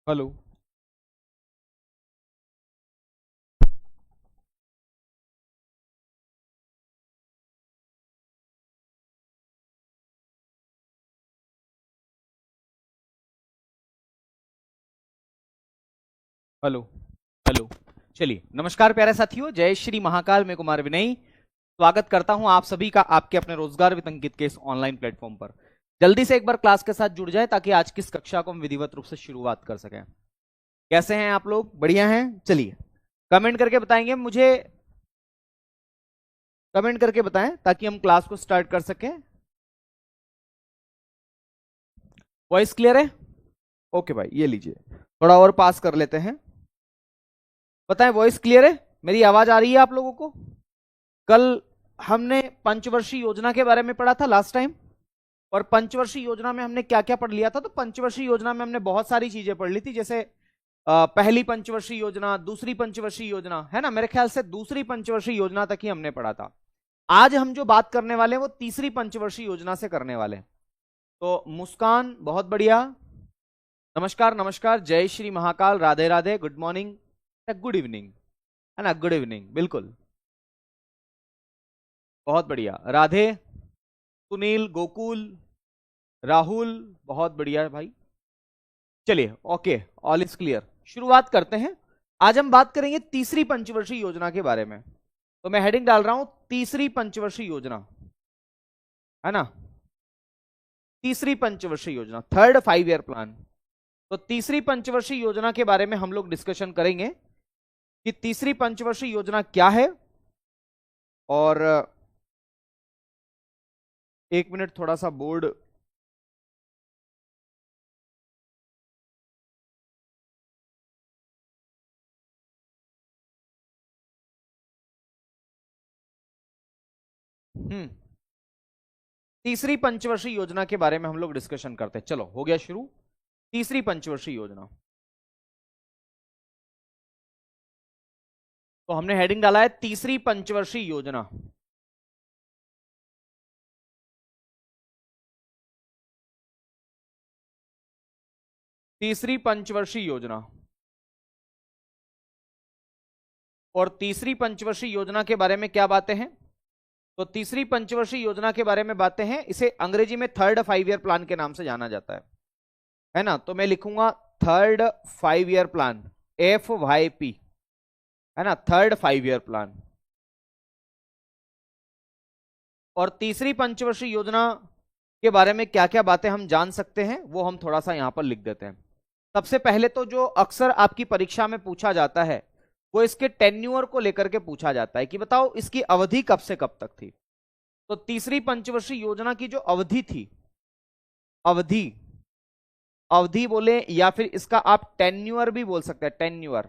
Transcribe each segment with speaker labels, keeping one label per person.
Speaker 1: Hello. Hello. Hello. चलिए, नमस्कार प्यारे साथियों, जय श्री महाकाल। मैं कुमार विनय स्वागत करता हूं आप सभी का आपके अपने रोजगार विद अंकित के इस ऑनलाइन प्लेटफॉर्म पर। जल्दी से एक बार क्लास के साथ जुड़ जाए ताकि आज की इस कक्षा को हम विधिवत रूप से शुरुआत कर सकें। कैसे हैं आप लोग? बढ़िया हैं? चलिए, कमेंट करके बताएंगे मुझे, कमेंट करके बताएं ताकि हम क्लास को स्टार्ट कर सकें। वॉइस क्लियर है? ओके भाई, ये लीजिए, थोड़ा और पास कर लेते हैं। बताएं, वॉइस क्लियर है? मेरी आवाज आ रही है आप लोगों को? कल हमने पंचवर्षीय योजना के बारे में पढ़ा था लास्ट टाइम, और पंचवर्षीय योजना में हमने क्या क्या पढ़ लिया था। तो पंचवर्षीय योजना में हमने बहुत सारी चीजें पढ़ ली थी, जैसे पहली पंचवर्षीय योजना, दूसरी पंचवर्षीय योजना, है ना। मेरे ख्याल से दूसरी पंचवर्षीय योजना तक ही हमने पढ़ा था। आज हम जो बात करने वाले हैं वो तीसरी पंचवर्षीय योजना से करने वाले हैं। तो मुस्कान, बहुत बढ़िया, नमस्कार नमस्कार, जय Shri Mahakal, Radhe Radhe, good morning, good evening, है ना, गुड इवनिंग, बिल्कुल, बहुत बढ़िया, राधे, सुनील, गोकुल, राहुल, बहुत बढ़िया भाई। चलिए, ओके, ऑल इज क्लियर, शुरुआत करते हैं। आज हम बात करेंगे तीसरी पंचवर्षीय योजना के बारे में। तो मैं हेडिंग डाल रहा हूं तीसरी पंचवर्षीय योजना, है ना, तीसरी पंचवर्षीय योजना, थर्ड 5 ईयर प्लान। तो तीसरी पंचवर्षीय योजना के बारे में हम लोग डिस्कशन करेंगे कि तीसरी पंचवर्षीय योजना क्या है। और एक मिनट, थोड़ा सा बोर्ड, तीसरी पंचवर्षीय योजना के बारे में हम लोग डिस्कशन करते हैं। चलो, हो गया शुरू। तीसरी पंचवर्षीय योजना, तो हमने हेडिंग डाला है तीसरी पंचवर्षीय योजना। तीसरी पंचवर्षीय योजना, और तीसरी पंचवर्षीय योजना के बारे में क्या बातें हैं? तो तीसरी पंचवर्षीय योजना के बारे में बातें हैं, इसे अंग्रेजी में थर्ड 5 ईयर प्लान के नाम से जाना जाता है ना। तो मैं लिखूंगा थर्ड 5 ईयर प्लान, FYP, है ना, थर्ड 5 ईयर प्लान। और तीसरी पंचवर्षीय योजना के बारे में क्या क्या बातें हम जान सकते हैं वो हम थोड़ा सा यहां पर लिख देते हैं। सबसे पहले तो जो अक्सर आपकी परीक्षा में पूछा जाता है वो इसके टेन्यूअर को लेकर के पूछा जाता है कि बताओ इसकी अवधि कब से कब तक थी। तो तीसरी पंचवर्षीय योजना की जो अवधि थी, अवधि, अवधि बोले या फिर इसका आप टेन्यूअर भी बोल सकते हैं, टेन्यूअर,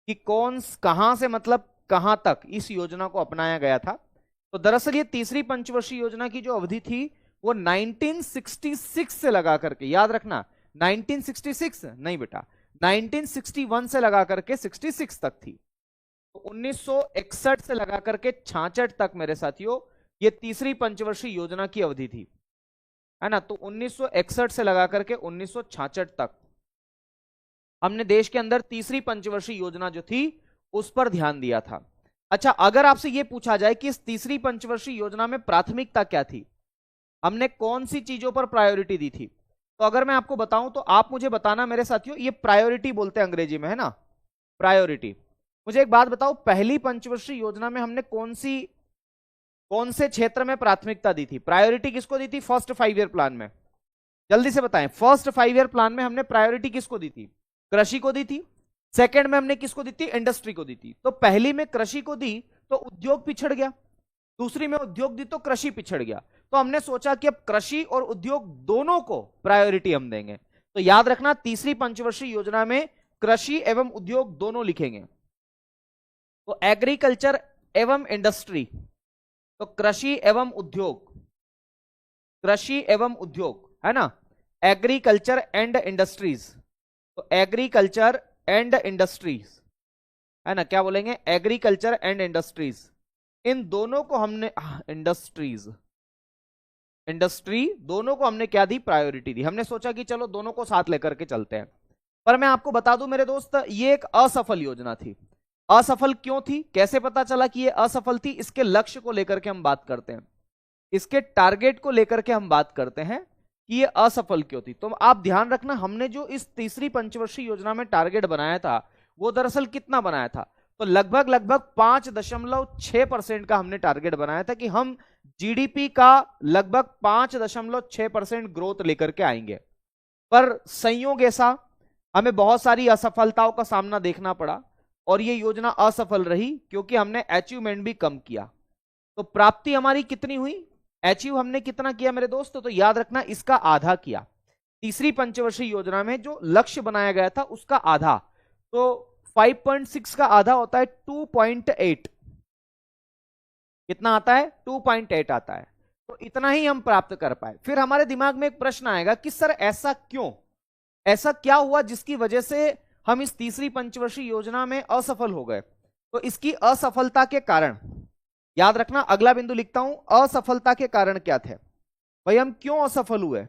Speaker 1: कि कौन कहां से मतलब कहां तक इस योजना को अपनाया गया था। तो दरअसल ये तीसरी पंचवर्षीय योजना की जो अवधि थी वो 1966 से लगा करके, याद रखना 1966 नहीं बेटा, 1961 से लगा करके 66 तक थी। तो 1961 से लगा करके 66 तक मेरे साथियों ये तीसरी पंचवर्षीय योजना की अवधि थी, है ना। तो 1961 से लगा करके 1966 तक हमने देश के अंदर तीसरी पंचवर्षीय योजना जो थी उस पर ध्यान दिया था। अच्छा, अगर आपसे यह पूछा जाए कि इस तीसरी पंचवर्षीय योजना में प्राथमिकता क्या थी, हमने कौन सी चीजों पर प्रायोरिटी दी थी, तो अगर मैं आपको बताऊं तो आप मुझे बताना मेरे साथियों, ये प्रायोरिटी बोलते हैं अंग्रेजी में, है ना, प्रायोरिटी। मुझे एक बात बताओ, पहली पंचवर्षीय योजना में हमने कौन से क्षेत्र में प्राथमिकता दी थी, प्रायोरिटी किसको दी थी फर्स्ट 5 ईयर प्लान में? जल्दी से बताएं, फर्स्ट 5 ईयर प्लान में हमने प्रायोरिटी किसको दी थी? कृषि को दी थी। सेकंड में हमने किसको दी थी? इंडस्ट्री को दी थी। तो पहली में कृषि को दी तो उद्योग पिछड़ गया, दूसरी में उद्योग दी तो कृषि पिछड़ गया। तो हमने सोचा कि अब कृषि और उद्योग दोनों को प्रायोरिटी हम देंगे। तो याद रखना, तीसरी पंचवर्षीय योजना में कृषि एवं उद्योग दोनों लिखेंगे। तो एग्रीकल्चर एवं इंडस्ट्री, तो कृषि एवं उद्योग, कृषि एवं उद्योग, है ना, एग्रीकल्चर एंड इंडस्ट्रीज। तो एग्रीकल्चर एंड इंडस्ट्रीज, है ना, क्या बोलेंगे, एग्रीकल्चर एंड इंडस्ट्रीज, इन दोनों को हमने इंडस्ट्रीज, इंडस्ट्री दोनों को हमने क्या दी? प्रायोरिटी दी। हमने सोचा कि चलो दोनों को साथ लेकर के चलते हैं। पर मैं आपको बता दूं मेरे दोस्त, ये एक असफल योजना थी। असफल क्यों थी, कैसे पता चला कि ये असफल थी? इसके लक्ष्य को लेकर के हम बात करते हैं, इसके टारगेट को लेकर के हम बात करते हैं कि ये असफल क्यों थी। तो आप ध्यान रखना, हमने जो इस तीसरी पंचवर्षीय योजना में टारगेट बनाया था वो दरअसल कितना बनाया था, तो लगभग लगभग 5.6% का हमने टारगेट बनाया था कि हम जीडीपी का लगभग 5.6% ग्रोथ लेकर के आएंगे। पर संयोग ऐसा, हमें बहुत सारी असफलताओं का सामना देखना पड़ा और ये योजना असफल रही क्योंकि हमने अचीवमेंट भी कम किया। तो प्राप्ति हमारी कितनी हुई, अचीव हमने कितना किया मेरे दोस्तों, तो याद रखना इसका आधा किया। तीसरी पंचवर्षीय योजना में जो लक्ष्य बनाया गया था उसका आधा, तो 5.6 का आधा होता है 2.8, कितना आता है, 2.8 आता है। तो इतना ही हम प्राप्त कर पाए। फिर हमारे दिमाग में एक प्रश्न आएगा कि सर ऐसा क्यों, ऐसा क्या हुआ जिसकी वजह से हम इस तीसरी पंचवर्षीय योजना में असफल हो गए। तो इसकी असफलता के कारण, याद रखना अगला बिंदु लिखता हूं, असफलता के कारण क्या थे भाई, हम क्यों असफल हुए।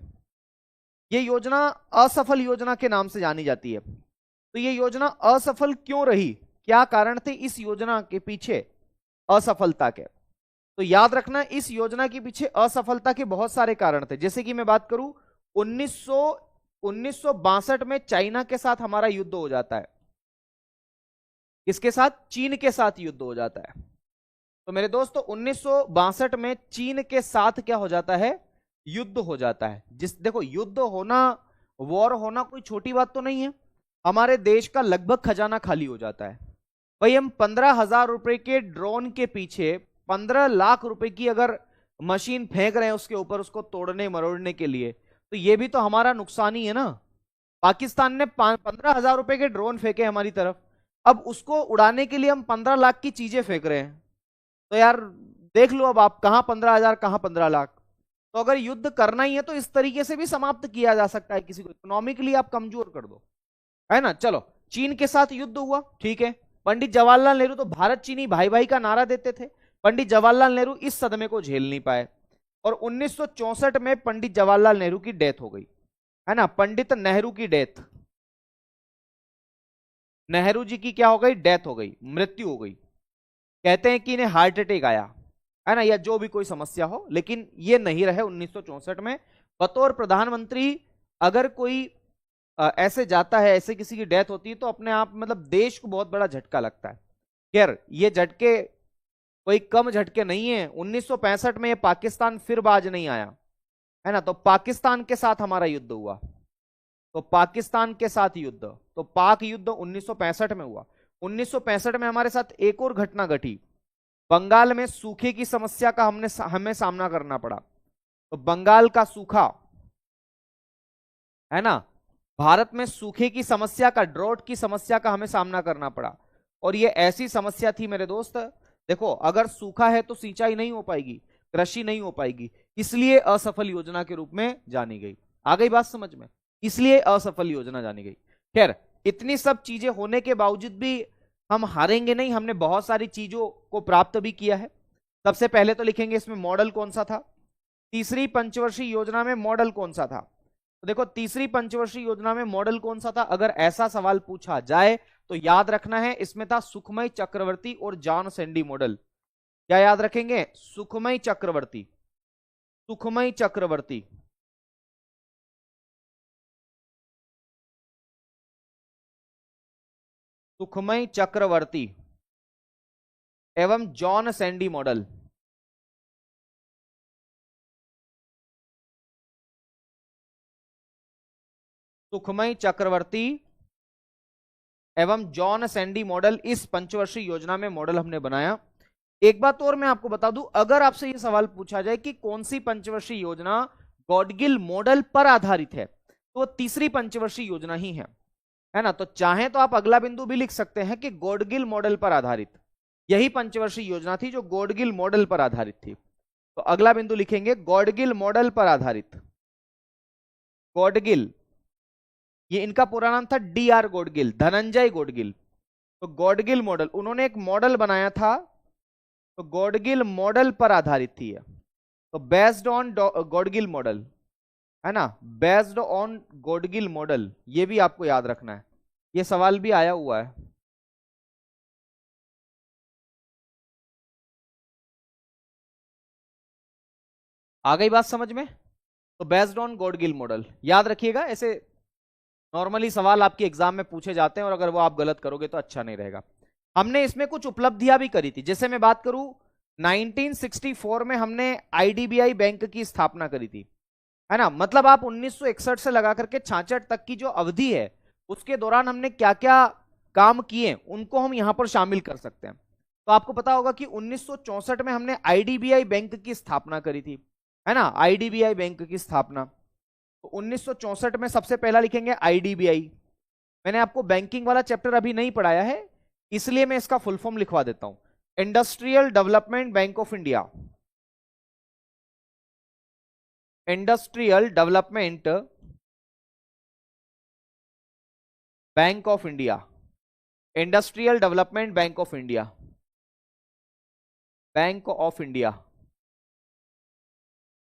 Speaker 1: ये योजना असफल योजना के नाम से जानी जाती है। तो ये योजना असफल क्यों रही, क्या कारण थे इस योजना के पीछे असफलता के। तो याद रखना इस योजना के पीछे असफलता के बहुत सारे कारण थे। जैसे कि मैं बात करूं 1962 में चाइना के साथ हमारा युद्ध हो जाता है, किसके साथ, चीन के साथ युद्ध हो जाता है। तो मेरे दोस्तों 1962 में चीन के साथ क्या हो जाता है, युद्ध हो जाता है। देखो युद्ध होना, वॉर होना कोई छोटी बात तो नहीं है। हमारे देश का लगभग खजाना खाली हो जाता है भाई। हम 15,000 रुपए के ड्रोन के पीछे 15 लाख रुपए की अगर मशीन फेंक रहे हैं उसके ऊपर, उसको तोड़ने मरोड़ने के लिए, तो ये भी तो हमारा नुकसान ही है ना। पाकिस्तान ने 15,000 रुपए के ड्रोन फेंके हमारी तरफ, अब उसको उड़ाने के लिए हम 15 लाख की चीजें फेंक रहे हैं। तो यार देख लो अब आप, कहां 15,000 कहां 15 लाख। तो अगर युद्ध करना ही है तो इस तरीके से भी समाप्त किया जा सकता है, किसी को इकोनॉमिकली आप कमजोर कर दो, है ना। चलो चीन के साथ युद्ध हुआ, ठीक है। पंडित जवाहरलाल नेहरू तो भारत चीनी भाई भाई का नारा देते थे। पंडित जवाहरलाल नेहरू इस सदमे को झेल नहीं पाए और 1964 में पंडित जवाहरलाल नेहरू की डेथ हो गई, है ना। पंडित नेहरू की डेथ, नेहरू जी की क्या हो गई, डेथ हो गई, मृत्यु हो गई। कहते हैं कि इन्हें हार्ट अटैक आया, है ना, या जो भी कोई समस्या हो, लेकिन ये नहीं रहे 1964 में। बतौर प्रधानमंत्री अगर कोई ऐसे जाता है, ऐसे किसी की डेथ होती है तो अपने आप मतलब देश को बहुत बड़ा झटका लगता है। खैर ये झटके कोई कम झटके नहीं है। 1965 में ये पाकिस्तान फिर बाज नहीं आया, है ना। तो पाकिस्तान के साथ हमारा युद्ध हुआ, तो पाकिस्तान के साथ युद्ध, तो पाक युद्ध 1965 में हुआ। 1965 में हमारे साथ एक और घटना घटी, बंगाल में सूखे की समस्या का हमें सामना करना पड़ा। तो बंगाल का सूखा, है ना, भारत में सूखे की समस्या का, ड्रॉट की समस्या का हमें सामना करना पड़ा। और ये ऐसी समस्या थी मेरे दोस्त, देखो अगर सूखा है तो सिंचाई नहीं हो पाएगी, कृषि नहीं हो पाएगी, इसलिए असफल योजना के रूप में जानी गई। आ गई बात समझ में, इसलिए असफल योजना जानी गई। खैर इतनी सब चीजें होने के बावजूद भी हम हारेंगे नहीं, हमने बहुत सारी चीजों को प्राप्त भी किया है। सबसे पहले तो लिखेंगे इसमें मॉडल कौन सा था, तीसरी पंचवर्षीय योजना में मॉडल कौन सा था। तो देखो तीसरी पंचवर्षीय योजना में मॉडल कौन सा था, अगर ऐसा सवाल पूछा जाए तो याद रखना है इसमें था सुखमय चक्रवर्ती और जॉन सैंडी मॉडल। क्या याद रखेंगे, सुखमय चक्रवर्ती, सुखमय चक्रवर्ती, सुखमय चक्रवर्ती एवं जॉन सैंडी मॉडल। सुखमय चक्रवर्ती एवं जॉन सैंडी मॉडल, इस पंचवर्षीय योजना में मॉडल हमने बनाया। एक बात और मैं आपको बता दूं, अगर आपसे यह सवाल पूछा जाए कि कौन सी पंचवर्षीय योजना गॉडगिल मॉडल पर आधारित है, तो तीसरी पंचवर्षीय योजना ही है ना। तो चाहे तो आप अगला बिंदु भी लिख सकते हैं कि गॉडगिल मॉडल पर आधारित, यही पंचवर्षीय योजना थी जो गॉडगिल मॉडल पर आधारित थी। तो अगला बिंदु लिखेंगे गॉडगिल मॉडल पर आधारित, गॉडगिल, ये इनका पूरा नाम था डीआर गॉडगिल, धनंजय गॉडगिल। तो गॉडगिल मॉडल, उन्होंने एक मॉडल बनाया था, तो गॉडगिल मॉडल पर आधारित थी। तो बेस्ड ऑन गॉडगिल मॉडल, है ना, बेस्ड ऑन गॉडगिल मॉडल, ये भी आपको याद रखना है। ये सवाल भी आया हुआ है। आ गई बात समझ में? तो बेस्ड ऑन गॉड-गिल मॉडल याद रखिएगा, ऐसे नॉर्मली सवाल आपके एग्जाम में पूछे जाते हैं और अगर वो आप गलत करोगे तो अच्छा नहीं रहेगा। हमने इसमें कुछ उपलब्धियां भी करी थी, जैसे मैं बात करूं 1964 में हमने आईडीबीआई बैंक की स्थापना करी थी, है ना। मतलब आप 1961 से लगा करके 66 तक की जो अवधि है उसके दौरान हमने क्या क्या काम किए उनको हम यहां पर शामिल कर सकते हैं। तो आपको पता होगा कि 1964 में हमने आईडीबीआई बैंक की स्थापना करी थी, है ना, आईडीबीआई बैंक की स्थापना। तो 1964 में सबसे पहला लिखेंगे आईडीबीआई। मैंने आपको बैंकिंग वाला चैप्टर अभी नहीं पढ़ाया है, इसलिए मैं इसका फुल फॉर्म लिखवा देता हूं, industrial development bank of India. Industrial development bank of India, industrial development bank of India, bank of India,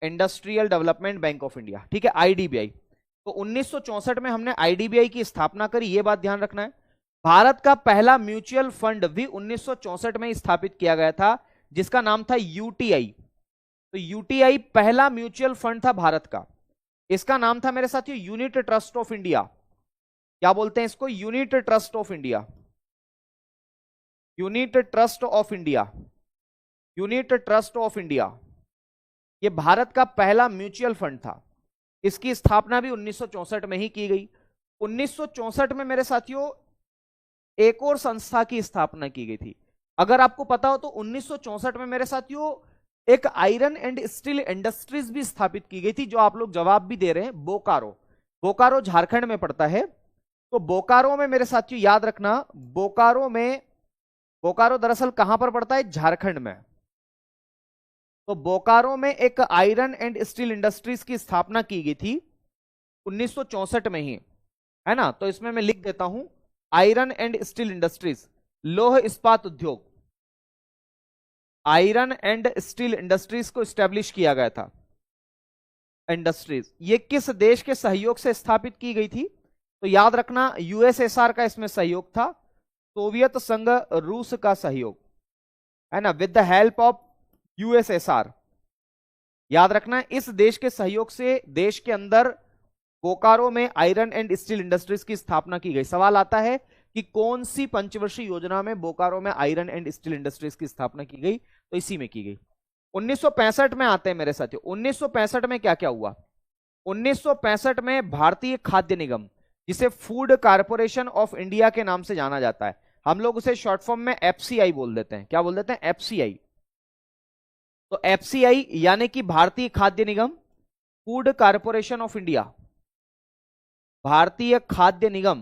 Speaker 1: industrial development bank of India, ठीक है, आईडीबीआई। तो 1964 में हमने आईडीबीआई की स्थापना करी, ये बात ध्यान रखना है। भारत का पहला म्यूचुअल फंड भी 1964 में स्थापित किया गया था, जिसका नाम था यूटीआई। तो यूटीआई पहला म्यूचुअल फंड था भारत का, इसका नाम था मेरे साथियों यूनिट ट्रस्ट ऑफ इंडिया। क्या बोलते हैं इसको? Unit trust of India, unit trust of India, unit trust of India. ये भारत का पहला म्यूचुअल फंड था, इसकी स्थापना भी 1964 में ही की गई। 1964 में मेरे साथियों एक और संस्था की स्थापना की गई थी। अगर आपको पता हो तो 1964 में मेरे साथियों एक आयरन एंड स्टील इंडस्ट्रीज भी स्थापित की गई थी, जो आप लोग जवाब भी दे रहे हैं, बोकारो। बोकारो झारखंड में पड़ता है। तो बोकारो में मेरे साथियों याद रखना, बोकारो में, बोकारो दरअसल कहां पर पड़ता है? झारखंड में। तो बोकारो में एक आयरन एंड स्टील इंडस्ट्रीज की स्थापना की गई थी 1964 में ही, है ना। तो इसमें मैं लिख देता हूं आयरन एंड स्टील इंडस्ट्रीज, लौह इस्पात उद्योग, आयरन एंड स्टील इंडस्ट्रीज को स्टैब्लिश किया गया था। इंडस्ट्रीज ये किस देश के सहयोग से स्थापित की गई थी? तो याद रखना यूएसएसआर का इसमें सहयोग था, सोवियत संघ रूस का सहयोग, है ना, with the help of USSR. याद रखना इस देश के सहयोग से देश के अंदर बोकारो में आयरन एंड स्टील इंडस्ट्रीज की स्थापना की गई। सवाल आता है कि कौन सी पंचवर्षीय योजना में बोकारो में आयरन एंड स्टील इंडस्ट्रीज की स्थापना की गई? तो इसी में की गई। 1965 में आते हैं मेरे साथियों। 1965 में क्या क्या हुआ? 1965 में भारतीय खाद्य निगम, जिसे फूड कारपोरेशन ऑफ इंडिया के नाम से जाना जाता है, हम लोग उसे शॉर्ट फॉर्म में एफसीआई बोल देते हैं। क्या बोल देते हैं? एफसीआई। तो एफसीआई यानी कि भारतीय खाद्य निगम, फूड कारपोरेशन ऑफ इंडिया, भारतीय खाद्य निगम,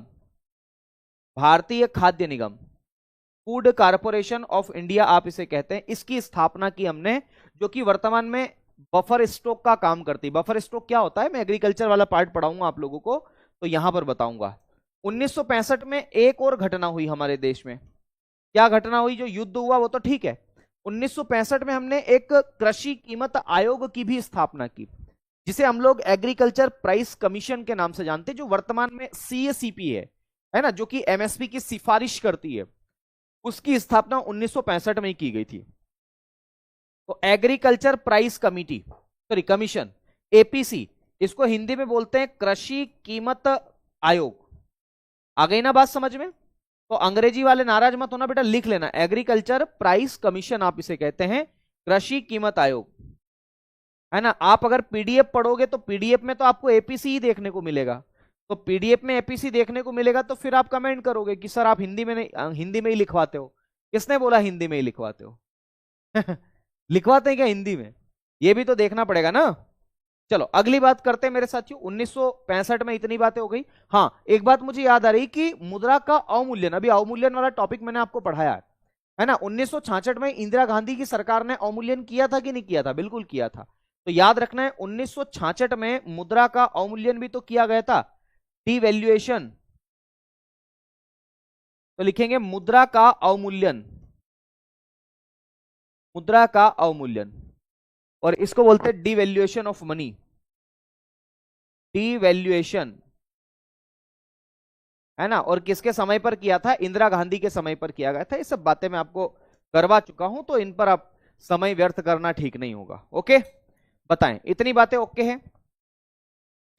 Speaker 1: भारतीय खाद्य निगम, फूड कारपोरेशन ऑफ इंडिया आप इसे कहते हैं। इसकी स्थापना की हमने, जो कि वर्तमान में बफर स्टॉक का काम करती है। बफर स्टॉक क्या होता है मैं एग्रीकल्चर वाला पार्ट पढ़ाऊंगा आप लोगों को, तो यहां पर बताऊंगा। 1965 में एक और घटना हुई हमारे देश में। क्या घटना हुई? जो युद्ध हुआ वो तो ठीक है, 1965 में हमने एक कृषि कीमत आयोग की भी स्थापना की, जिसे हम लोग एग्रीकल्चर प्राइस कमीशन के नाम से जानते हैं, जो वर्तमान में सीएसीपी है ना, जो कि एमएसपी की सिफारिश करती है। उसकी स्थापना 1965 में ही की गई थी। तो agriculture price committee, sorry commission, APC, इसको हिंदी में बोलते हैं कृषि कीमत आयोग। आ गई ना बात समझ में? तो अंग्रेजी वाले नाराज मत होना बेटा, लिख लेना एग्रीकल्चर प्राइस कमीशन आप इसे कहते हैं, कृषि कीमत आयोग, है ना। आप अगर पीडीएफ पढ़ोगे तो पीडीएफ में तो आपको एपीसी ही देखने को मिलेगा। तो पीडीएफ में एपीसी देखने को मिलेगा तो फिर आप कमेंट करोगे कि सर आप हिंदी में नहीं, हिंदी में ही लिखवाते हो। किसने बोला हिंदी में ही लिखवाते हो? लिखवाते हैं क्या हिंदी में? ये भी तो देखना पड़ेगा ना। चलो अगली बात करते हैं मेरे साथियों। 1965 में इतनी बातें हो गई। हाँ, एक बात मुझे याद आ रही कि मुद्रा का अवमूल्यन, अभी अवमूल्यन वाला टॉपिक मैंने आपको पढ़ाया है ना। 1966 में इंदिरा गांधी की सरकार ने अवमूल्यन किया था कि नहीं किया था? बिल्कुल किया था। तो याद रखना है 1966 में मुद्रा का अवमूल्यन भी तो किया गया था, डिवैल्यूएशन। तो लिखेंगे मुद्रा का अवमूल्यन, मुद्रा का अवमूल्यन, और इसको बोलते हैं डिवैल्यूएशन ऑफ मनी, डिवैल्यूएशन है ना, और किसके समय पर किया था, इंदिरा गांधी के समय पर किया गया था। ये सब बातें मैं आपको करवा चुका हूं, तो इन पर आप समय व्यर्थ करना ठीक नहीं होगा। ओके, बताएं, इतनी बातें ओके है?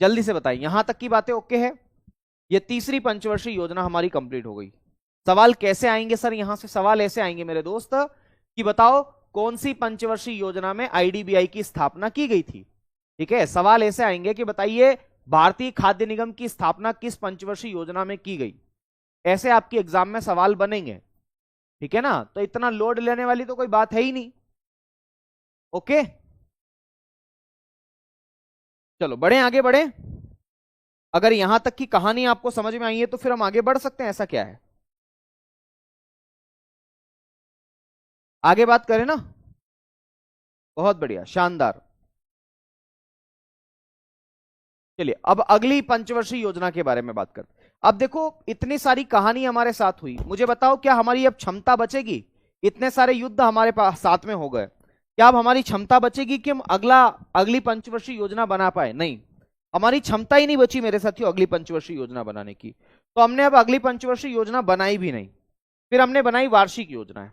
Speaker 1: जल्दी से बताएं, यहां तक की बातें ओके है? ये तीसरी पंचवर्षीय योजना हमारी कंप्लीट हो गई। सवाल कैसे आएंगे सर यहां से? सवाल ऐसे आएंगे मेरे दोस्त कि बताओ कौन सी पंचवर्षीय योजना में आईडीबीआई की स्थापना की गई थी। ठीक है, सवाल ऐसे आएंगे कि बताइए भारतीय खाद्य निगम की स्थापना किस पंचवर्षीय योजना में की गई। ऐसे आपके एग्जाम में सवाल बनेंगे। ठीक है ना, तो इतना लोड लेने वाली तो कोई बात है ही नहीं। ओके, चलो बढ़े, आगे बढ़े। अगर यहां तक की कहानी आपको समझ में आई है तो फिर हम आगे बढ़ सकते हैं, ऐसा क्या है? आगे बात करें ना, बहुत बढ़िया, शानदार। चलिए अब अगली पंचवर्षीय योजना के बारे में बात करते हैं। अब देखो इतनी सारी कहानी हमारे साथ हुई, मुझे बताओ क्या हमारी अब क्षमता बचेगी? इतने सारे युद्ध हमारे पास साथ में हो गए, क्या अब हमारी क्षमता बचेगी कि हम अगली पंचवर्षीय योजना बना पाए? नहीं, हमारी क्षमता ही नहीं बची मेरे साथियों अगली पंचवर्षीय योजना बनाने की। तो हमने अब अगली पंचवर्षीय योजना बनाई भी नहीं, फिर हमने बनाई वार्षिक योजना,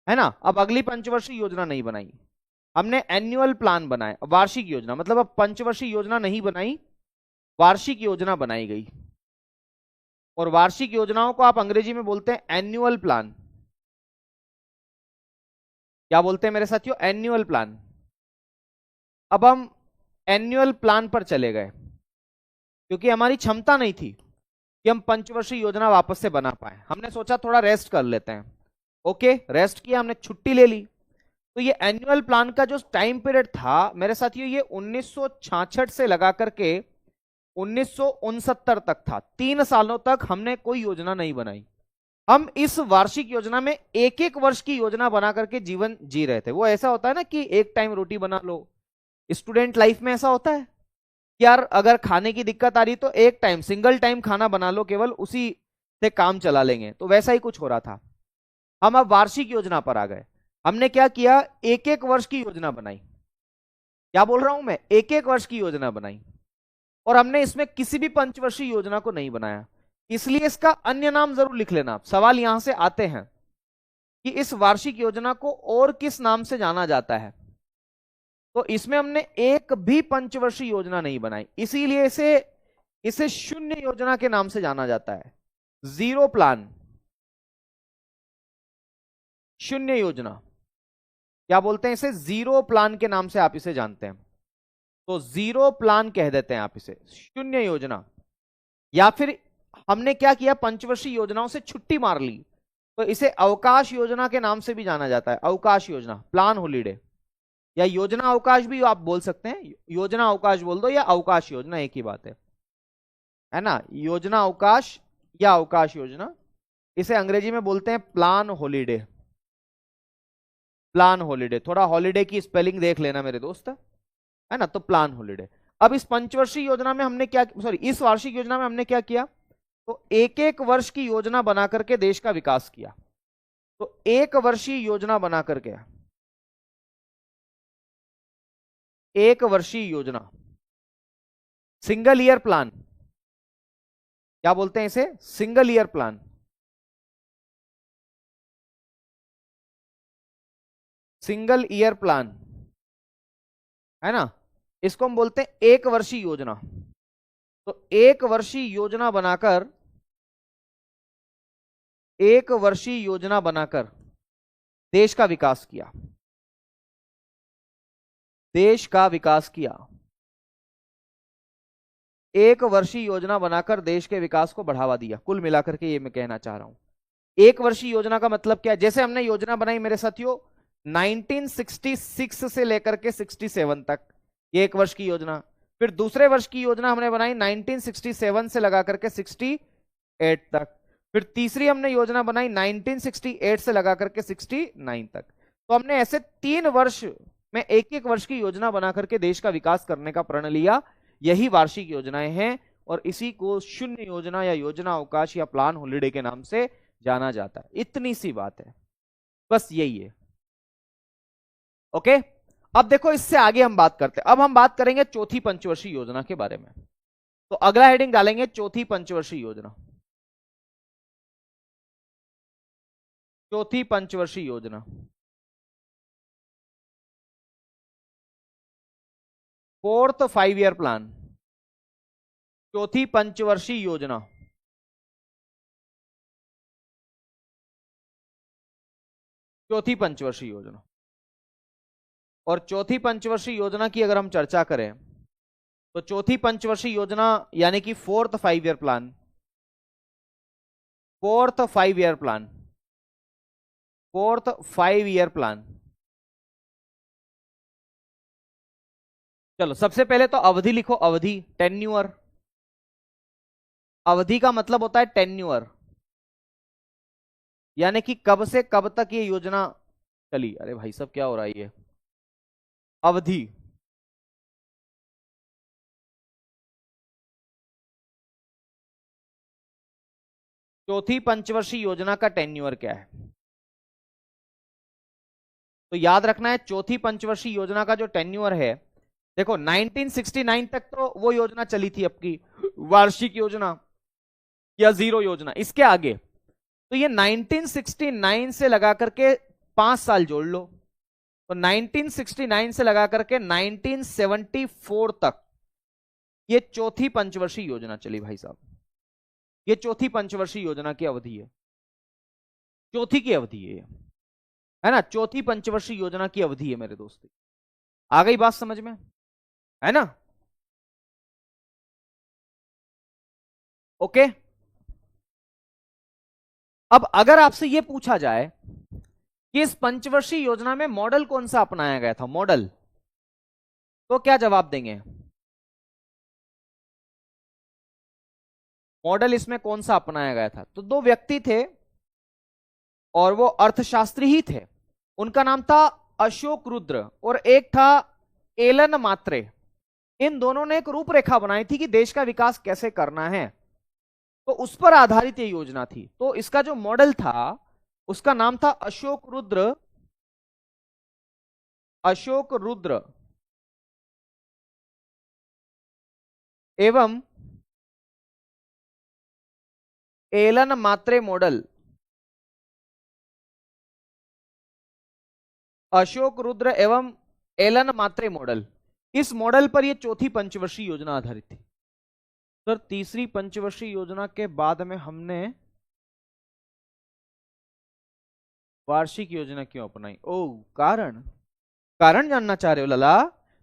Speaker 1: है ना। अब अगली पंचवर्षीय योजना नहीं बनाई, हमने एनुअल प्लान बनाए। वार्षिक योजना मतलब अब पंचवर्षीय योजना नहीं बनाई, वार्षिक योजना बनाई गई। और वार्षिक योजनाओं को आप अंग्रेजी में बोलते हैं एनुअल प्लान। क्या बोलते हैं मेरे साथियों? Annual plan. अब हम एनुअल प्लान पर चले गए क्योंकि हमारी क्षमता नहीं थी कि हम पंचवर्षीय योजना वापस से बना पाए। हमने सोचा थोड़ा रेस्ट कर लेते हैं। ओके, रेस्ट किया, हमने छुट्टी ले ली। तो ये एनुअल प्लान का जो टाइम पीरियड था मेरे साथियों, ये 1966 से लगा करके 1969 तक था। 3 सालों तक हमने कोई योजना नहीं बनाई। हम इस वार्षिक योजना में एक एक वर्ष की योजना बना करके जीवन जी रहे थे। वो ऐसा होता है ना कि एक टाइम रोटी बना लो, स्टूडेंट लाइफ में ऐसा होता है कि यार अगर खाने की दिक्कत आ रही तो एक टाइम सिंगल टाइम खाना बना लो, केवल उसी से काम चला लेंगे। तो वैसा ही कुछ हो रहा था। हम अब वार्षिक योजना पर आ गए। हमने क्या किया, एक एक वर्ष की योजना बनाई। क्या बोल रहा हूं मैं? एक एक वर्ष की योजना बनाई। और हमने इसमें किसी भी पंचवर्षीय योजना को नहीं बनाया, इसलिए इसका अन्य नाम जरूर लिख लेना। सवाल यहां से आते हैं कि इस वार्षिक योजना को और किस नाम से जाना जाता है। तो इसमें हमने एक भी पंचवर्षीय योजना नहीं बनाई, इसीलिए इसे इसे शून्य योजना के नाम से जाना जाता है। जीरो प्लान, शून्य योजना। क्या बोलते हैं इसे? जीरो प्लान के नाम से आप इसे जानते हैं। तो जीरो प्लान कह देते हैं आप इसे, शून्य योजना। या फिर हमने क्या किया, पंचवर्षीय योजनाओं से छुट्टी मार ली, तो इसे अवकाश योजना के नाम से भी जाना जाता है। अवकाश योजना, प्लान हॉलिडे, या योजना अवकाश भी आप बोल सकते हैं। योजना अवकाश बोल दो या अवकाश योजना, एक ही बात है ना। योजना अवकाश या अवकाश योजना, इसे अंग्रेजी में बोलते हैं प्लान हॉलिडे। प्लान हॉलिडे, थोड़ा हॉलिडे की स्पेलिंग देख लेना मेरे दोस्त, है ना। तो प्लान हॉलिडे। अब इस पंचवर्षीय योजना में हमने क्या, सॉरी इस वार्षिक योजना में हमने क्या किया, तो एक एक वर्ष की योजना बना करके देश का विकास किया। तो एक वर्षीय योजना बना करके, एक वर्षीय योजना, सिंगल ईयर प्लान। क्या बोलते हैं इसे? Single year plan. Single year plan, है ना। इसको हम बोलते हैं एक वर्षीय योजना। तो एक वर्षीय योजना बनाकर, एक वर्षीय योजना बनाकर देश का विकास किया। देश का विकास किया, एक वर्षीय योजना बनाकर देश के विकास को बढ़ावा दिया। कुल मिलाकर के ये मैं कहना चाह रहा हूं। एक वर्षीय योजना का मतलब क्या है? जैसे हमने योजना बनाई मेरे साथियों 1966 से लेकर के 67 तक, ये एक वर्ष की योजना। फिर दूसरे वर्ष की योजना हमने बनाई 1967 से लगा करके 68 तक। फिर तीसरी हमने योजना बनाई 1968 से लगा करके 69 तक। तो हमने ऐसे 3 वर्ष में एक एक वर्ष की योजना बना करके देश का विकास करने का प्रण लिया। यही वार्षिक योजनाएं हैं और इसी को शून्य योजना या योजना अवकाश या प्लान हॉलिडे के नाम से जाना जाता है। इतनी सी बात है, बस यही है। ओके, अब देखो इससे आगे हम बात करते हैं। अब हम बात करेंगे चौथी पंचवर्षीय योजना के बारे में। तो अगला हेडिंग डालेंगे चौथी पंचवर्षीय योजना। चौथी पंचवर्षीय योजना, फोर्थ 5 ईयर प्लान, चौथी पंचवर्षीय योजना, चौथी पंचवर्षीय योजना। और चौथी पंचवर्षीय योजना की अगर हम चर्चा करें तो चौथी पंचवर्षीय योजना यानी कि fourth 5 year plan, fourth 5 year plan, fourth 5 year plan. चलो सबसे पहले तो अवधि लिखो, अवधि, टेन्यूअर। अवधि का मतलब होता है टेन्यूअर, यानी कि कब से कब तक ये योजना चली। अरे भाई साहब क्या हो रहा है ये, अवधि। चौथी पंचवर्षीय योजना का टेन्यूअर क्या है, तो याद रखना है चौथी पंचवर्षीय योजना का जो टेन्यूअर है, देखो 1969 तक तो वो योजना चली थी आपकी वार्षिक योजना या जीरो योजना। इसके आगे तो ये 1969 से लगा करके 5 साल जोड़ लो, तो 1969 से लगा करके 1974 तक ये चौथी पंचवर्षीय योजना चली भाई साहब। ये चौथी पंचवर्षीय योजना की अवधि है, चौथी की अवधि है ना, चौथी पंचवर्षीय योजना की अवधि है मेरे दोस्त। आ गई बात समझ में, है ना? ओके। अब अगर आपसे यह पूछा जाए कि इस पंचवर्षीय योजना में मॉडल कौन सा अपनाया गया था, मॉडल, तो क्या जवाब देंगे? मॉडल इसमें कौन सा अपनाया गया था? तो दो व्यक्ति थे और वो अर्थशास्त्री ही थे। उनका नाम था अशोक रुद्र और एक था एलन मात्रे। इन दोनों ने एक रूपरेखा बनाई थी कि देश का विकास कैसे करना है, तो उस पर आधारित ये योजना थी। तो इसका जो मॉडल था उसका नाम था अशोक रुद्र, अशोक रुद्र एवं एलन मात्रे मॉडल। अशोक रुद्र एवं एलन मात्रे मॉडल, इस मॉडल पर यह चौथी पंचवर्षीय योजना आधारित थी। सर तीसरी पंचवर्षीय योजना के बाद में हमने वार्षिक योजना क्यों अपनाई? ओ कारण, कारण जानना चाह रहे हो लला?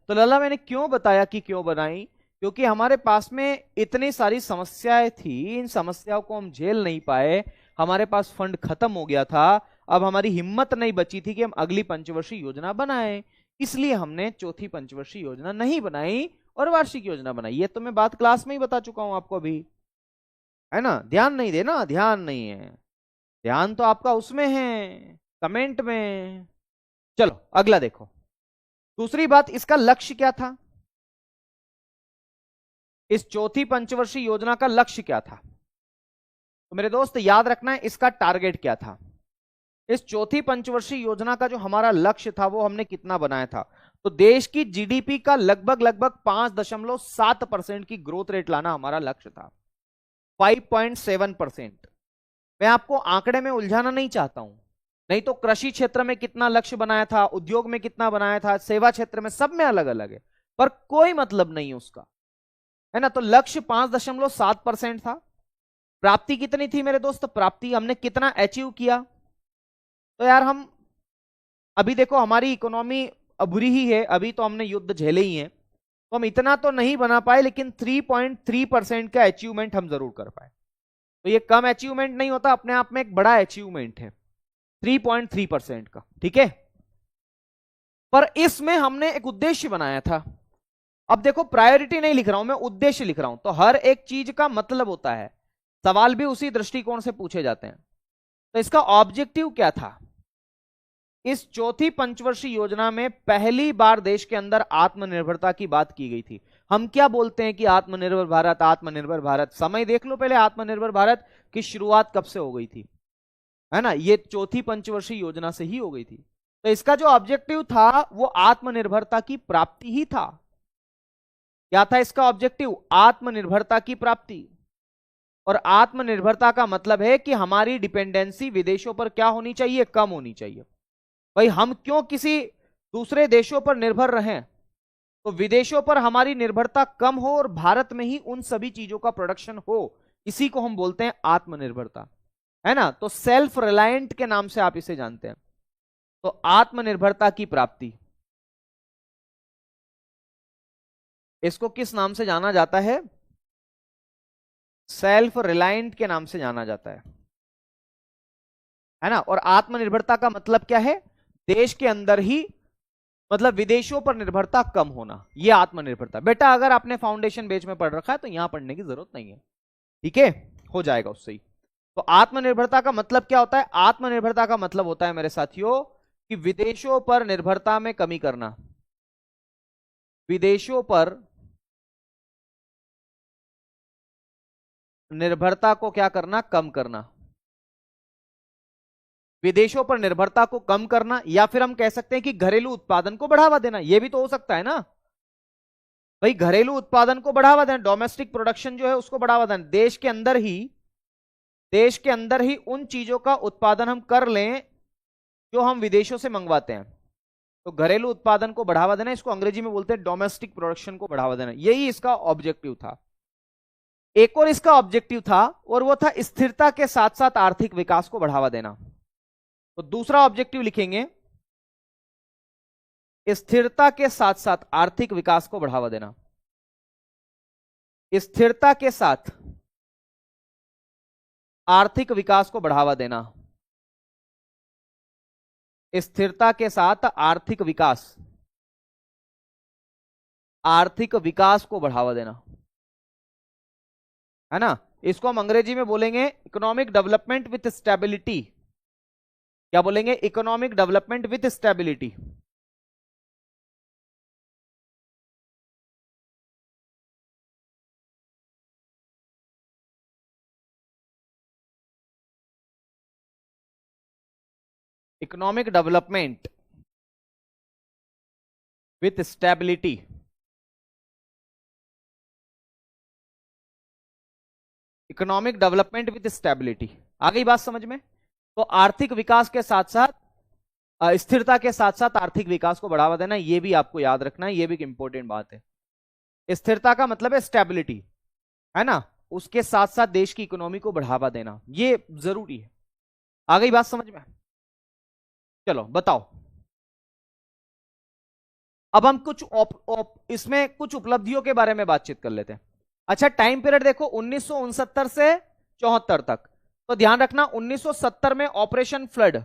Speaker 1: तो लला मैंने क्यों बताया कि क्यों बनाई, क्योंकि हमारे पास में इतनी सारी समस्याएं थी, इन समस्याओं को हम झेल नहीं पाए, हमारे पास फंड खत्म हो गया था, अब हमारी हिम्मत नहीं बची थी कि हम अगली पंचवर्षीय योजना बनाएं, इसलिए हमने चौथी पंचवर्षीय योजना नहीं बनाई और वार्षिक योजना बनाई। ये तो मैं बात क्लास में ही बता चुका हूं आपको अभी, है ना? ध्यान नहीं देना, ध्यान नहीं है, ध्यान तो आपका उसमें है कमेंट में। चलो अगला देखो, दूसरी बात, इसका लक्ष्य क्या था? इस चौथी पंचवर्षीय योजना का लक्ष्य क्या था? तो मेरे दोस्त याद रखना है इसका टारगेट क्या था। इस चौथी पंचवर्षीय योजना का जो हमारा लक्ष्य था वो हमने कितना बनाया था? तो देश की जीडीपी का लगभग 5.7% की ग्रोथ रेट लाना हमारा लक्ष्य था, 5.7%। मैं आपको आंकड़े में उलझाना नहीं चाहता हूं, नहीं तो कृषि क्षेत्र में कितना लक्ष्य बनाया था, उद्योग में कितना बनाया था, सेवा क्षेत्र में, सब में अलग अलग है, पर कोई मतलब नहीं उसका, है ना? तो लक्ष्य 5.7% था। प्राप्ति कितनी थी मेरे दोस्त? प्राप्ति हमने कितना अचीव किया? तो यार हम अभी देखो हमारी इकोनॉमी बुरी ही है, अभी तो हमने युद्ध झेले ही हैं, तो हम इतना तो नहीं बना पाए, लेकिन 3.3% का अचीवमेंट हम जरूर कर पाए। तो ये कम अचीवमेंट नहीं होता, अपने आप में एक बड़ा अचीवमेंट है 3.3% का, ठीक है? पर इसमें हमने एक उद्देश्य बनाया था। अब देखो प्रायोरिटी नहीं लिख रहा हूं मैं, उद्देश्य लिख रहा हूं, तो हर एक चीज का मतलब होता है, सवाल भी उसी दृष्टिकोण से पूछे जाते हैं। तो इसका ऑब्जेक्टिव क्या था? इस चौथी पंचवर्षीय योजना में पहली बार देश के अंदर आत्मनिर्भरता की बात की गई थी। हम क्या बोलते हैं कि आत्मनिर्भर भारत, आत्मनिर्भर भारत, समय देख लो पहले, आत्मनिर्भर भारत की शुरुआत कब से हो गई थी, है ना? ये चौथी पंचवर्षीय योजना से ही हो गई थी। तो इसका जो ऑब्जेक्टिव था वो आत्मनिर्भरता की प्राप्ति ही था। क्या था इसका ऑब्जेक्टिव? आत्मनिर्भरता की प्राप्ति। और आत्मनिर्भरता का मतलब है कि हमारी डिपेंडेंसी विदेशों पर क्या होनी चाहिए, कम होनी चाहिए। भाई हम क्यों किसी दूसरे देशों पर निर्भर रहें, तो विदेशों पर हमारी निर्भरता कम हो और भारत में ही उन सभी चीजों का प्रोडक्शन हो, इसी को हम बोलते हैं आत्मनिर्भरता, है ना। तो सेल्फ रिलायंट के नाम से आप इसे जानते हैं। तो आत्मनिर्भरता की प्राप्ति, इसको किस नाम से जाना जाता है, सेल्फ रिलायंट के नाम से जाना जाता है ना। और आत्मनिर्भरता का मतलब क्या है, देश के अंदर ही, मतलब विदेशों पर निर्भरता कम होना, यह आत्मनिर्भरता। बेटा अगर आपने फाउंडेशन बेच में पढ़ रखा है तो यहां पढ़ने की जरूरत नहीं है, ठीक है, हो जाएगा उससे ही। तो आत्मनिर्भरता का मतलब क्या होता है, आत्मनिर्भरता का मतलब होता है मेरे साथियों कि विदेशों पर निर्भरता में कमी करना, विदेशों पर निर्भरता को क्या करना, कम करना, विदेशों पर निर्भरता को कम करना, या फिर हम कह सकते हैं कि घरेलू उत्पादन को बढ़ावा देना, यह भी तो हो सकता है ना भाई, घरेलू उत्पादन को बढ़ावा देना, डोमेस्टिक प्रोडक्शन जो है उसको बढ़ावा देना, देश के अंदर ही उन चीजों का उत्पादन हम कर लें जो हम विदेशों से मंगवाते हैं। तो घरेलू उत्पादन को बढ़ावा देना, इसको अंग्रेजी में बोलते हैं डोमेस्टिक प्रोडक्शन को बढ़ावा देना, यही इसका ऑब्जेक्टिव था। एक और इसका ऑब्जेक्टिव था, और वो था स्थिरता के साथ साथ आर्थिक विकास को बढ़ावा देना। तो दूसरा ऑब्जेक्टिव लिखेंगे, स्थिरता के साथ साथ आर्थिक विकास को बढ़ावा देना, स्थिरता के साथ आर्थिक विकास को बढ़ावा देना, स्थिरता के साथ आर्थिक विकास को बढ़ावा देना, है ना। इसको हम अंग्रेजी में बोलेंगे इकोनॉमिक डेवलपमेंट विथ स्टेबिलिटी। क्या बोलेंगे, economic development with stability. Economic development with stability, economic development with stability, आ गई बात समझ में। तो आर्थिक विकास के साथ साथ स्थिरता के साथ साथ आर्थिक विकास को बढ़ावा देना, यह भी आपको याद रखना है, यह भी एक इंपॉर्टेंट बात है। स्थिरता का मतलब है स्टेबिलिटी, है ना, उसके साथ साथ देश की इकोनॉमी को बढ़ावा देना, यह जरूरी है। आ गई बात समझ में। चलो बताओ, अब हम कुछ इसमें कुछ उपलब्धियों के बारे में बातचीत कर लेते हैं। अच्छा, टाइम पीरियड देखो 1969 से 74 तक। तो ध्यान रखना 1970 में ऑपरेशन फ्लड,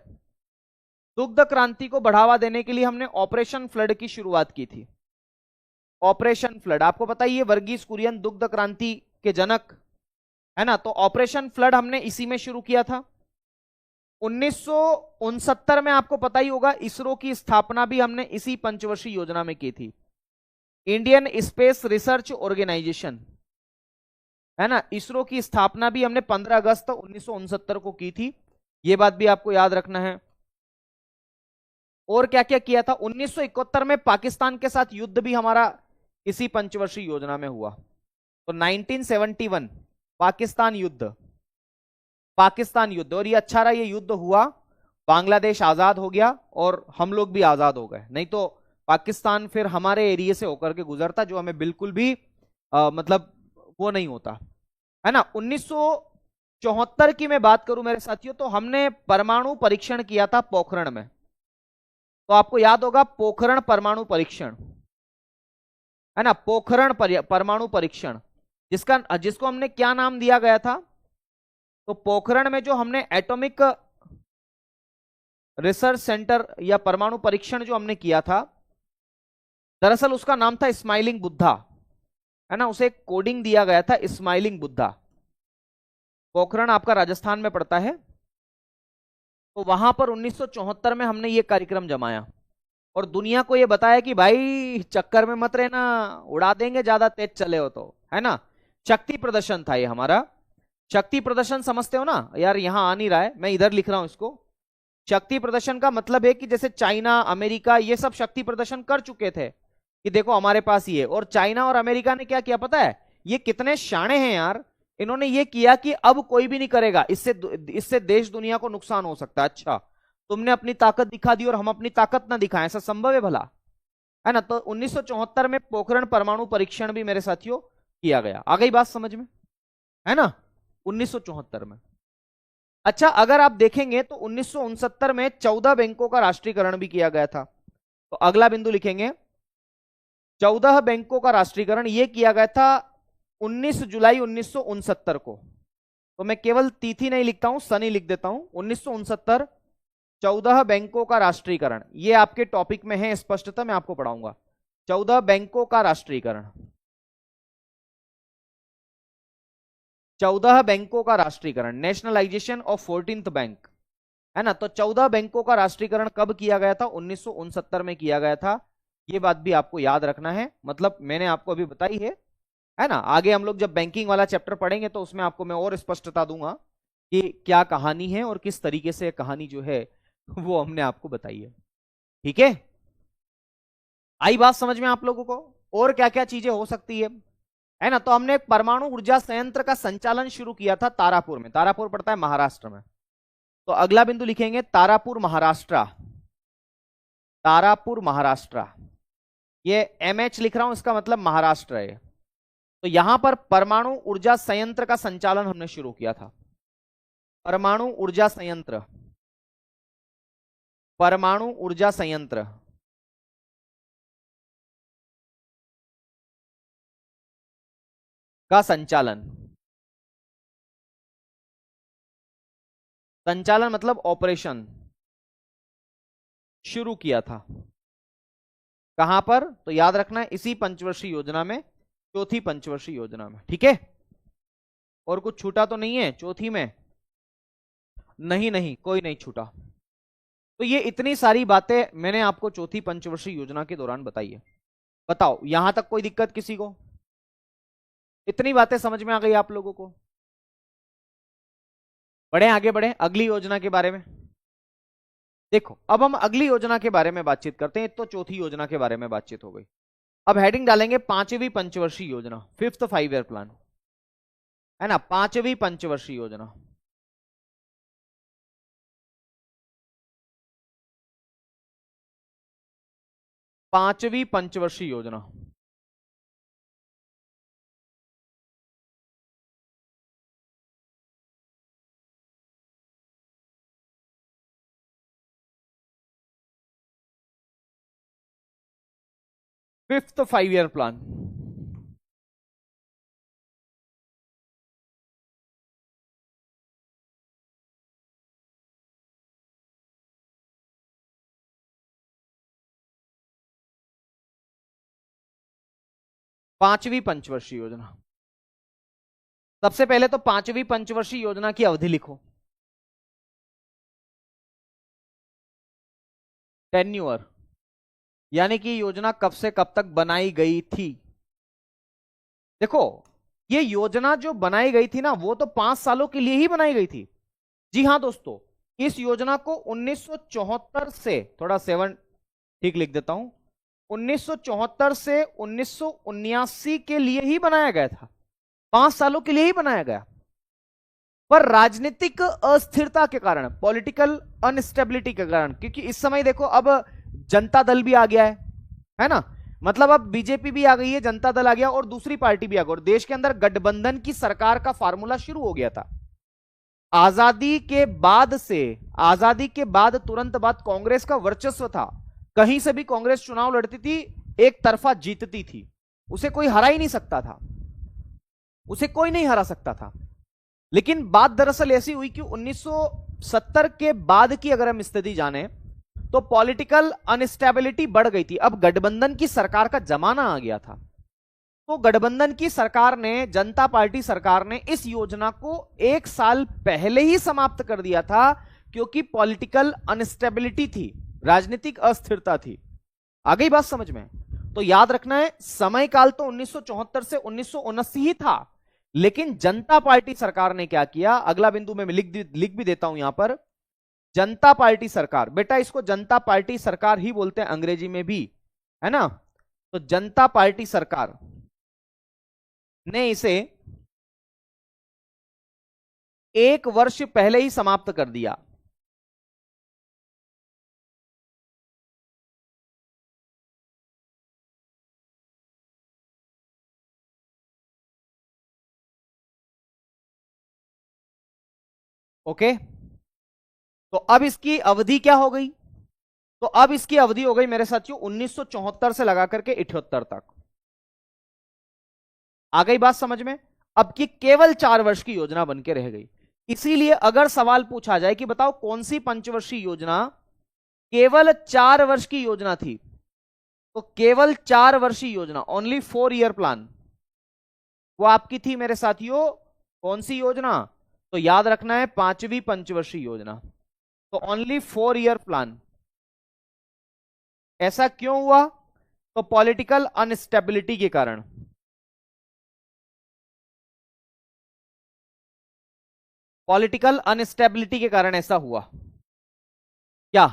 Speaker 1: दुग्ध क्रांति को बढ़ावा देने के लिए हमने ऑपरेशन फ्लड की शुरुआत की थी। ऑपरेशन फ्लड आपको पता ही है, वर्गीज कुरियन दुग्ध क्रांति के जनक, है ना। तो ऑपरेशन फ्लड हमने इसी में शुरू किया था। 1969 में आपको पता ही होगा इसरो की स्थापना भी हमने इसी पंचवर्षीय योजना में की थी, इंडियन स्पेस रिसर्च ऑर्गेनाइजेशन, है ना। इसरो की स्थापना भी हमने 15 अगस्त 1969 को की थी, यह बात भी आपको याद रखना है। और क्या क्या किया था, 1971 में पाकिस्तान के साथ युद्ध भी हमारा इसी पंचवर्षीय योजना में हुआ। तो 1971 पाकिस्तान युद्ध, और ये अच्छा रहा, ये युद्ध हुआ, बांग्लादेश आजाद हो गया और हम लोग भी आजाद हो गए, नहीं तो पाकिस्तान फिर हमारे एरिया से होकर के गुजरता, जो हमें बिल्कुल भी मतलब वो नहीं होता, है ना। 1974 की मैं बात करूं मेरे साथियों, तो हमने परमाणु परीक्षण किया था पोखरण में। तो आपको याद होगा पोखरण परमाणु परीक्षण, है ना, पोखरण परमाणु परीक्षण, जिसको हमने क्या नाम दिया गया था, तो पोखरण में जो हमने एटॉमिक रिसर्च सेंटर या परमाणु परीक्षण जो हमने किया था, दरअसल उसका नाम था स्माइलिंग बुद्धा, है ना, उसे कोडिंग दिया गया था स्माइलिंग बुद्धा। पोखरण आपका राजस्थान में पड़ता है। तो वहां पर 1974 में हमने ये कार्यक्रम जमाया और दुनिया को ये बताया कि भाई चक्कर में मत रहना, उड़ा देंगे ज्यादा तेज चले हो तो, है ना। शक्ति प्रदर्शन था ये हमारा। शक्ति प्रदर्शन समझते हो ना यार, यहां आ नहीं रहा है, मैं इधर लिख रहा हूं इसको। शक्ति प्रदर्शन का मतलब है कि जैसे चाइना, अमेरिका, ये सब शक्ति प्रदर्शन कर चुके थे कि देखो हमारे पास ये, और चाइना और अमेरिका ने क्या किया पता है, ये कितने शाणे हैं यार, इन्होंने ये किया कि अब कोई भी नहीं करेगा, इससे इससे देश दुनिया को नुकसान हो सकता है। अच्छा, तुमने अपनी ताकत दिखा दी और हम अपनी ताकत ना दिखाएं, ऐसा संभव है भला? है ना? तो 1974 में पोखरण परमाणु परीक्षण भी मेरे साथियों किया गया। आ गई बात समझ में? है ना? 1974 में। अच्छा, अगर आप देखेंगे तो 1969 में 14 बैंकों का राष्ट्रीयकरण भी किया गया था। तो अगला बिंदु लिखेंगे, 14 बैंकों का राष्ट्रीयकरण यह किया गया था 19 जुलाई 1969 को। तो मैं केवल तिथि नहीं लिखता हूं, सन ही लिख देता हूं। 1969 14 बैंकों का राष्ट्रीयकरण, ये आपके टॉपिक में है स्पष्टता, मैं आपको पढ़ाऊंगा। 14 बैंकों का राष्ट्रीयकरण, 14 बैंकों का राष्ट्रीयकरण, नेशनलाइजेशन ऑफ 14th बैंक, है ना? तो 14 बैंकों का राष्ट्रीयकरण कब किया गया था? 1969 में किया गया था। ये बात भी आपको याद रखना है, मतलब मैंने आपको अभी बताई है ना? आगे हम लोग जब बैंकिंग वाला चैप्टर पढ़ेंगे तो उसमें आपको मैं और स्पष्टता दूंगा कि क्या कहानी है और किस तरीके से कहानी जो है वो हमने आपको बताई है। ठीक है, आई बात समझ में आप लोगों को? और क्या क्या चीजें हो सकती है ना? तो हमने एक परमाणु ऊर्जा संयंत्र का संचालन शुरू किया था तारापुर में। तारापुर पड़ता है महाराष्ट्र में। तो अगला बिंदु लिखेंगे तारापुर महाराष्ट्र। तारापुर महाराष्ट्र, ये MH लिख रहा हूं, इसका मतलब महाराष्ट्र है। तो यहां पर परमाणु ऊर्जा संयंत्र का संचालन हमने शुरू किया था। परमाणु ऊर्जा संयंत्र, परमाणु ऊर्जा संयंत्र का संचालन, संचालन मतलब ऑपरेशन शुरू किया था। कहां पर? तो याद रखना है इसी पंचवर्षीय योजना में, चौथी पंचवर्षीय योजना में। ठीक है, और कुछ छूटा तो नहीं है चौथी में? नहीं नहीं, कोई नहीं छूटा। तो ये इतनी सारी बातें मैंने आपको चौथी पंचवर्षीय योजना के दौरान बताई है। बताओ यहां तक कोई दिक्कत किसी को? इतनी बातें समझ में आ गई आप लोगों को? बढ़े आगे, बढ़े अगली योजना के बारे में। देखो अब हम अगली योजना के बारे में बातचीत करते हैं। तो चौथी योजना के बारे में बातचीत हो गई। अब हेडिंग डालेंगे पांचवी पंचवर्षीय योजना, 5th 5 ईयर प्लान, है ना? पांचवी पंचवर्षीय योजना, पांचवी पंचवर्षीय योजना। फिफ्थ 5 ईयर प्लान, पांचवी पंचवर्षीय योजना। सबसे पहले तो पांचवी पंचवर्षीय योजना की अवधि लिखो, टेन्यूअर, यानी कि योजना कब से कब तक बनाई गई थी। देखो ये योजना जो बनाई गई थी ना, वो तो 5 सालों के लिए ही बनाई गई थी। जी हां दोस्तों, इस योजना को 1974 से, थोड़ा 7 ठीक लिख देता हूं, 1974 से 1979 के लिए ही बनाया गया था। 5 सालों के लिए ही बनाया गया, पर राजनीतिक अस्थिरता के कारण, पॉलिटिकल अनस्टेबिलिटी के कारण, क्योंकि इस समय देखो अब जनता दल भी आ गया है ना? मतलब अब बीजेपी भी आ गई है, जनता दल आ गया और दूसरी पार्टी भी आ गई, और देश के अंदर गठबंधन की सरकार का फार्मूला शुरू हो गया था। आजादी के बाद से, आजादी के बाद तुरंत बाद कांग्रेस का वर्चस्व था। कहीं से भी कांग्रेस चुनाव लड़ती थी, एक तरफा जीतती थी, उसे कोई हरा ही नहीं सकता था, उसे कोई नहीं हरा सकता था। लेकिन बात दरअसल ऐसी हुई कि 1970 के बाद की अगर हम स्थिति जाने तो पॉलिटिकल अनस्टेबिलिटी बढ़ गई थी। अब गठबंधन की सरकार का जमाना आ गया था। तो गठबंधन की सरकार ने, जनता पार्टी सरकार ने इस योजना को 1 साल पहले ही समाप्त कर दिया था, क्योंकि पॉलिटिकल अनस्टेबिलिटी थी, राजनीतिक अस्थिरता थी। आ गई बात समझ में? तो याद रखना है समय काल तो 1974 से 1979 ही था, लेकिन जनता पार्टी सरकार ने क्या किया, अगला बिंदु में लिख भी देता हूं यहां पर, जनता पार्टी सरकार, बेटा इसको जनता पार्टी सरकार ही बोलते हैं अंग्रेजी में भी, है ना? तो जनता पार्टी सरकार ने इसे 1 वर्ष पहले ही समाप्त कर दिया। ओके, तो अब इसकी अवधि क्या हो गई? तो अब इसकी अवधि हो गई मेरे साथियों 1974 से लगा करके 78 तक। आ गई बात समझ में? अब की केवल 4 वर्ष की योजना बन के रह गई। इसीलिए अगर सवाल पूछा जाए कि बताओ कौन सी पंचवर्षीय योजना केवल 4 वर्ष की योजना थी, तो केवल 4 वर्षीय योजना, ओनली 4 ईयर प्लान, वो आपकी थी मेरे साथियों कौन सी योजना? तो याद रखना है 5वीं पंचवर्षीय योजना। तो ओनली 4 ईयर प्लान। ऐसा क्यों हुआ? तो पॉलिटिकल अनस्टेबिलिटी के कारण। पॉलिटिकल अनस्टेबिलिटी के कारण ऐसा हुआ। क्या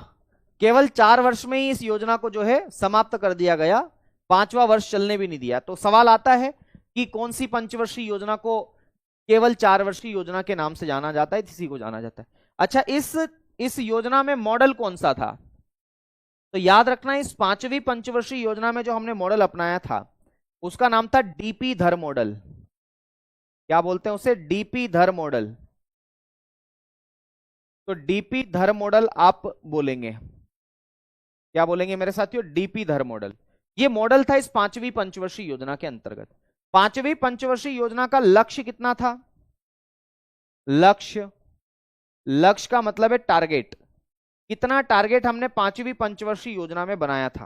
Speaker 1: केवल 4 वर्ष में ही इस योजना को जो है समाप्त कर दिया गया, 5वां वर्ष चलने भी नहीं दिया? तो सवाल आता है कि कौन सी पंचवर्षीय योजना को केवल 4 वर्ष की योजना के नाम से जाना जाता है? इसी को जाना जाता है। अच्छा, इस योजना में मॉडल कौन सा था? तो याद रखना इस 5वीं पंचवर्षीय योजना में जो हमने मॉडल अपनाया था उसका नाम था डीपी धर मॉडल। क्या बोलते हैं उसे? डीपी धर मॉडल। तो डीपी धर मॉडल आप बोलेंगे, क्या बोलेंगे मेरे साथियों? डीपी धर मॉडल। ये मॉडल था इस 5वीं पंचवर्षीय योजना के अंतर्गत। 5वीं पंचवर्षीय योजना का लक्ष्य कितना था? लक्ष्य, लक्ष्य का मतलब है टारगेट। कितना टारगेट हमने 5वीं पंचवर्षीय योजना में बनाया था?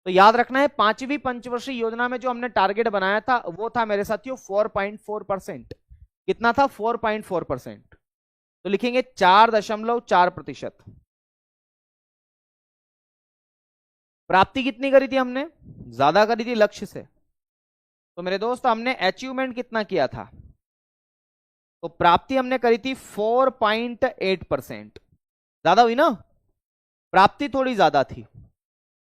Speaker 1: तो याद रखना है 5वीं पंचवर्षीय योजना में जो हमने टारगेट बनाया था वो था मेरे साथियों 4.4%। कितना था? 4.4%। तो लिखेंगे 4.4%। प्राप्ति कितनी करी थी हमने? ज्यादा करी थी लक्ष्य से। तो मेरे दोस्त हमने अचीवमेंट कितना किया था? तो प्राप्ति हमने करी थी 4.8%। ज्यादा हुई ना? प्राप्ति थोड़ी ज्यादा थी।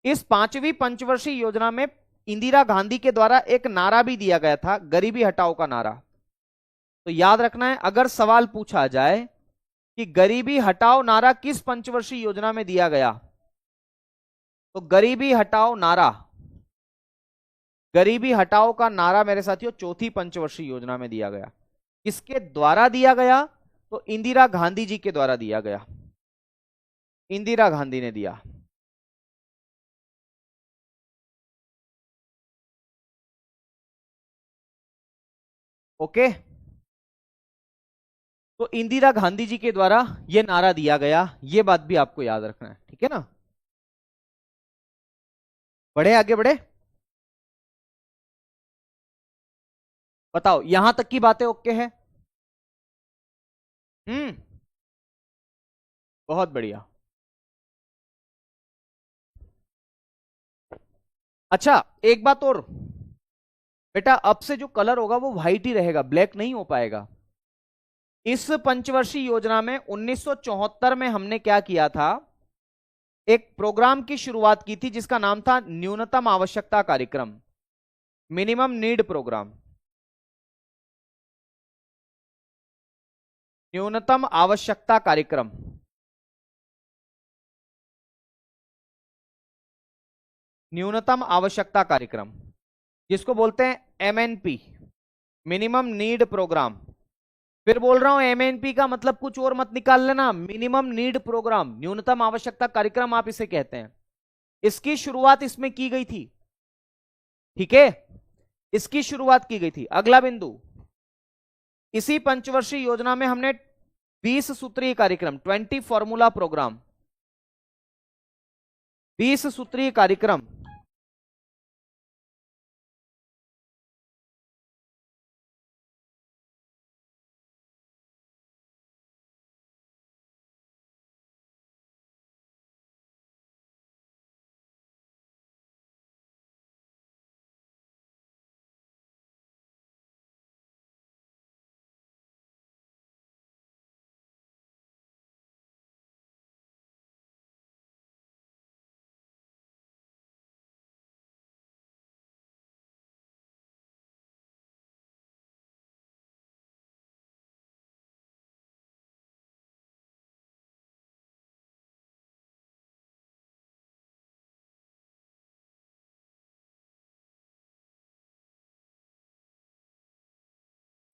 Speaker 1: इस 5वीं पंचवर्षीय योजना में इंदिरा गांधी के द्वारा एक नारा भी दिया गया था, गरीबी हटाओ का नारा। तो याद रखना है अगर सवाल पूछा जाए कि गरीबी हटाओ नारा किस पंचवर्षीय योजना में दिया गया, तो गरीबी हटाओ नारा, गरीबी हटाओ का नारा मेरे साथियों 4थी पंचवर्षीय योजना में दिया गया। किसके द्वारा दिया गया? तो इंदिरा गांधी जी के द्वारा दिया गया। इंदिरा गांधी ने दिया। ओके, तो इंदिरा गांधी जी के द्वारा यह नारा दिया गया, यह बात भी आपको याद रखना है, ठीक है ना? बढ़े आगे बढ़े, बताओ यहां तक की बातें ओके है? हम्म, बहुत बढ़िया। अच्छा, एक बात और बेटा, अब से जो कलर होगा वो व्हाइट ही रहेगा, ब्लैक नहीं हो पाएगा। इस पंचवर्षीय योजना में 1974 में हमने क्या किया था? एक प्रोग्राम की शुरुआत की थी जिसका नाम था न्यूनतम आवश्यकता कार्यक्रम, मिनिमम नीड प्रोग्राम। न्यूनतम आवश्यकता कार्यक्रम, न्यूनतम आवश्यकता कार्यक्रम, जिसको बोलते हैं एमएनपी, मिनिमम नीड प्रोग्राम। फिर बोल रहा हूं एमएनपी का मतलब कुछ और मत निकाल लेना, मिनिमम नीड प्रोग्राम, न्यूनतम आवश्यकता कार्यक्रम आप इसे कहते हैं। इसकी शुरुआत इसमें की गई थी, ठीक है? इसकी शुरुआत की गई थी। अगला बिंदु, इसी पंचवर्षीय योजना में हमने 20 सूत्रीय कार्यक्रम, 20 फॉर्मूला प्रोग्राम, 20 सूत्रीय कार्यक्रम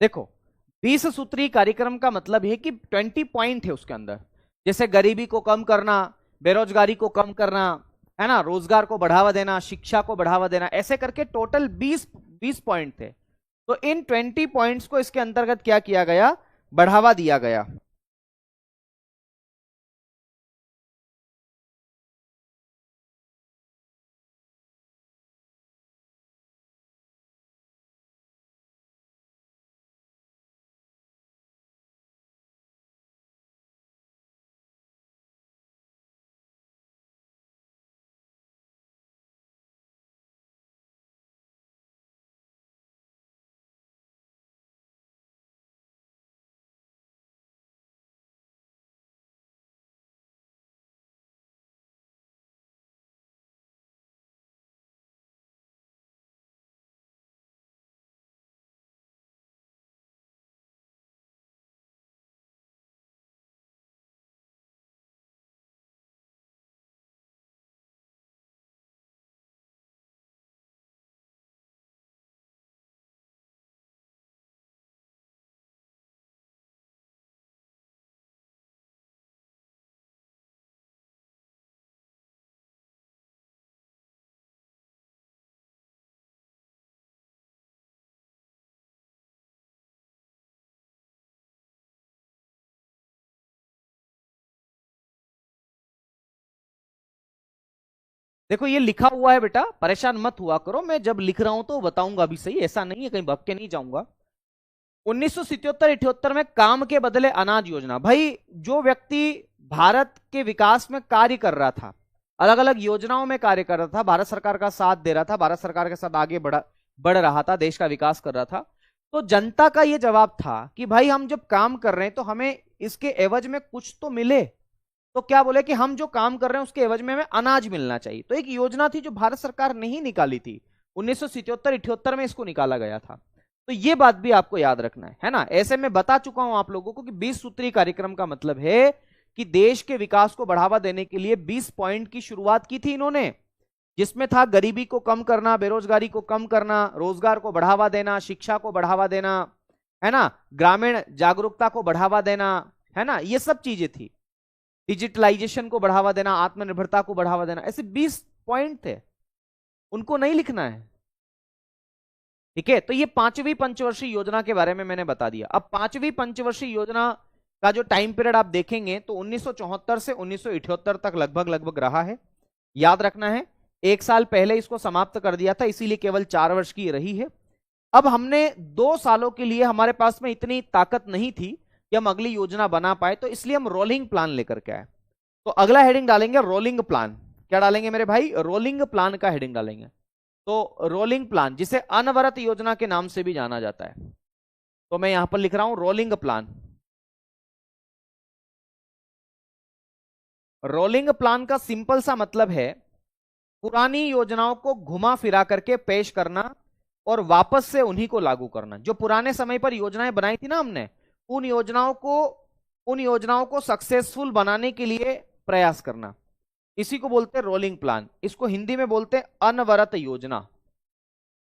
Speaker 1: देखो 20 सूत्री कार्यक्रम का मतलब है कि 20 पॉइंट है उसके अंदर, जैसे गरीबी को कम करना, बेरोजगारी को कम करना, है ना, रोजगार को बढ़ावा देना, शिक्षा को बढ़ावा देना, ऐसे करके टोटल 20 पॉइंट थे। तो इन 20 पॉइंट्स को इसके अंतर्गत क्या किया गया, बढ़ावा दिया गया। देखो ये लिखा हुआ है बेटा, परेशान मत हुआ करो, मैं जब लिख रहा हूं तो बताऊंगा भी सही, ऐसा नहीं है कहीं भग के नहीं जाऊंगा। 1977-78 में काम के बदले अनाज योजना, भाई जो व्यक्ति भारत के विकास में कार्य कर रहा था, अलग अलग योजनाओं में कार्य कर रहा था, भारत सरकार का साथ दे रहा था, भारत सरकार के साथ आगे बढ़ रहा था, देश का विकास कर रहा था, तो जनता का यह जवाब था कि भाई हम जब काम कर रहे हैं तो हमें इसके एवज में कुछ तो मिले। तो क्या बोले कि हम जो काम कर रहे हैं उसके एवज में हमें अनाज मिलना चाहिए। तो एक योजना थी जो भारत सरकार ने ही निकाली थी, 1977-78 में इसको निकाला गया था। तो ये बात भी आपको याद रखना है ना। ऐसे में बता चुका हूं आप लोगों को कि 20 सूत्री कार्यक्रम का मतलब है कि देश के विकास को बढ़ावा देने के लिए 20 पॉइंट की शुरुआत की थी इन्होंने, जिसमें था गरीबी को कम करना, बेरोजगारी को कम करना, रोजगार को बढ़ावा देना, शिक्षा को बढ़ावा देना, है ना, ग्रामीण जागरूकता को बढ़ावा देना, है ना, ये सब चीजें थी, डिजिटलाइजेशन को बढ़ावा देना, आत्मनिर्भरता को बढ़ावा देना, ऐसे 20 पॉइंट थे, उनको नहीं लिखना है। ठीक है, तो ये पांचवी पंचवर्षीय योजना के बारे में मैंने बता दिया। अब पांचवी पंचवर्षीय योजना का जो टाइम पीरियड आप देखेंगे तो 1974 से 1978 तक लगभग रहा है। याद रखना है, एक साल पहले इसको समाप्त कर दिया था, इसीलिए केवल 4 वर्ष की रही है। अब हमने 2 सालों के लिए, हमारे पास में इतनी ताकत नहीं थी कि हम अगली योजना बना पाए, तो इसलिए हम रोलिंग प्लान लेकर के आए। तो अगला हेडिंग डालेंगे रोलिंग प्लान। क्या डालेंगे मेरे भाई, रोलिंग प्लान का हेडिंग डालेंगे। तो रोलिंग प्लान, जिसे अनवरत योजना के नाम से भी जाना जाता है, तो मैं यहां पर लिख रहा हूं रोलिंग प्लान। रोलिंग प्लान का सिंपल सा मतलब है पुरानी योजनाओं को घुमा फिरा करके पेश करना और वापस से उन्हीं को लागू करना। जो पुराने समय पर योजनाएं बनाई थी ना हमने, उन योजनाओं को सक्सेसफुल बनाने के लिए प्रयास करना, इसी को बोलते हैं रोलिंग प्लान। इसको हिंदी में बोलते हैं अनवरत योजना।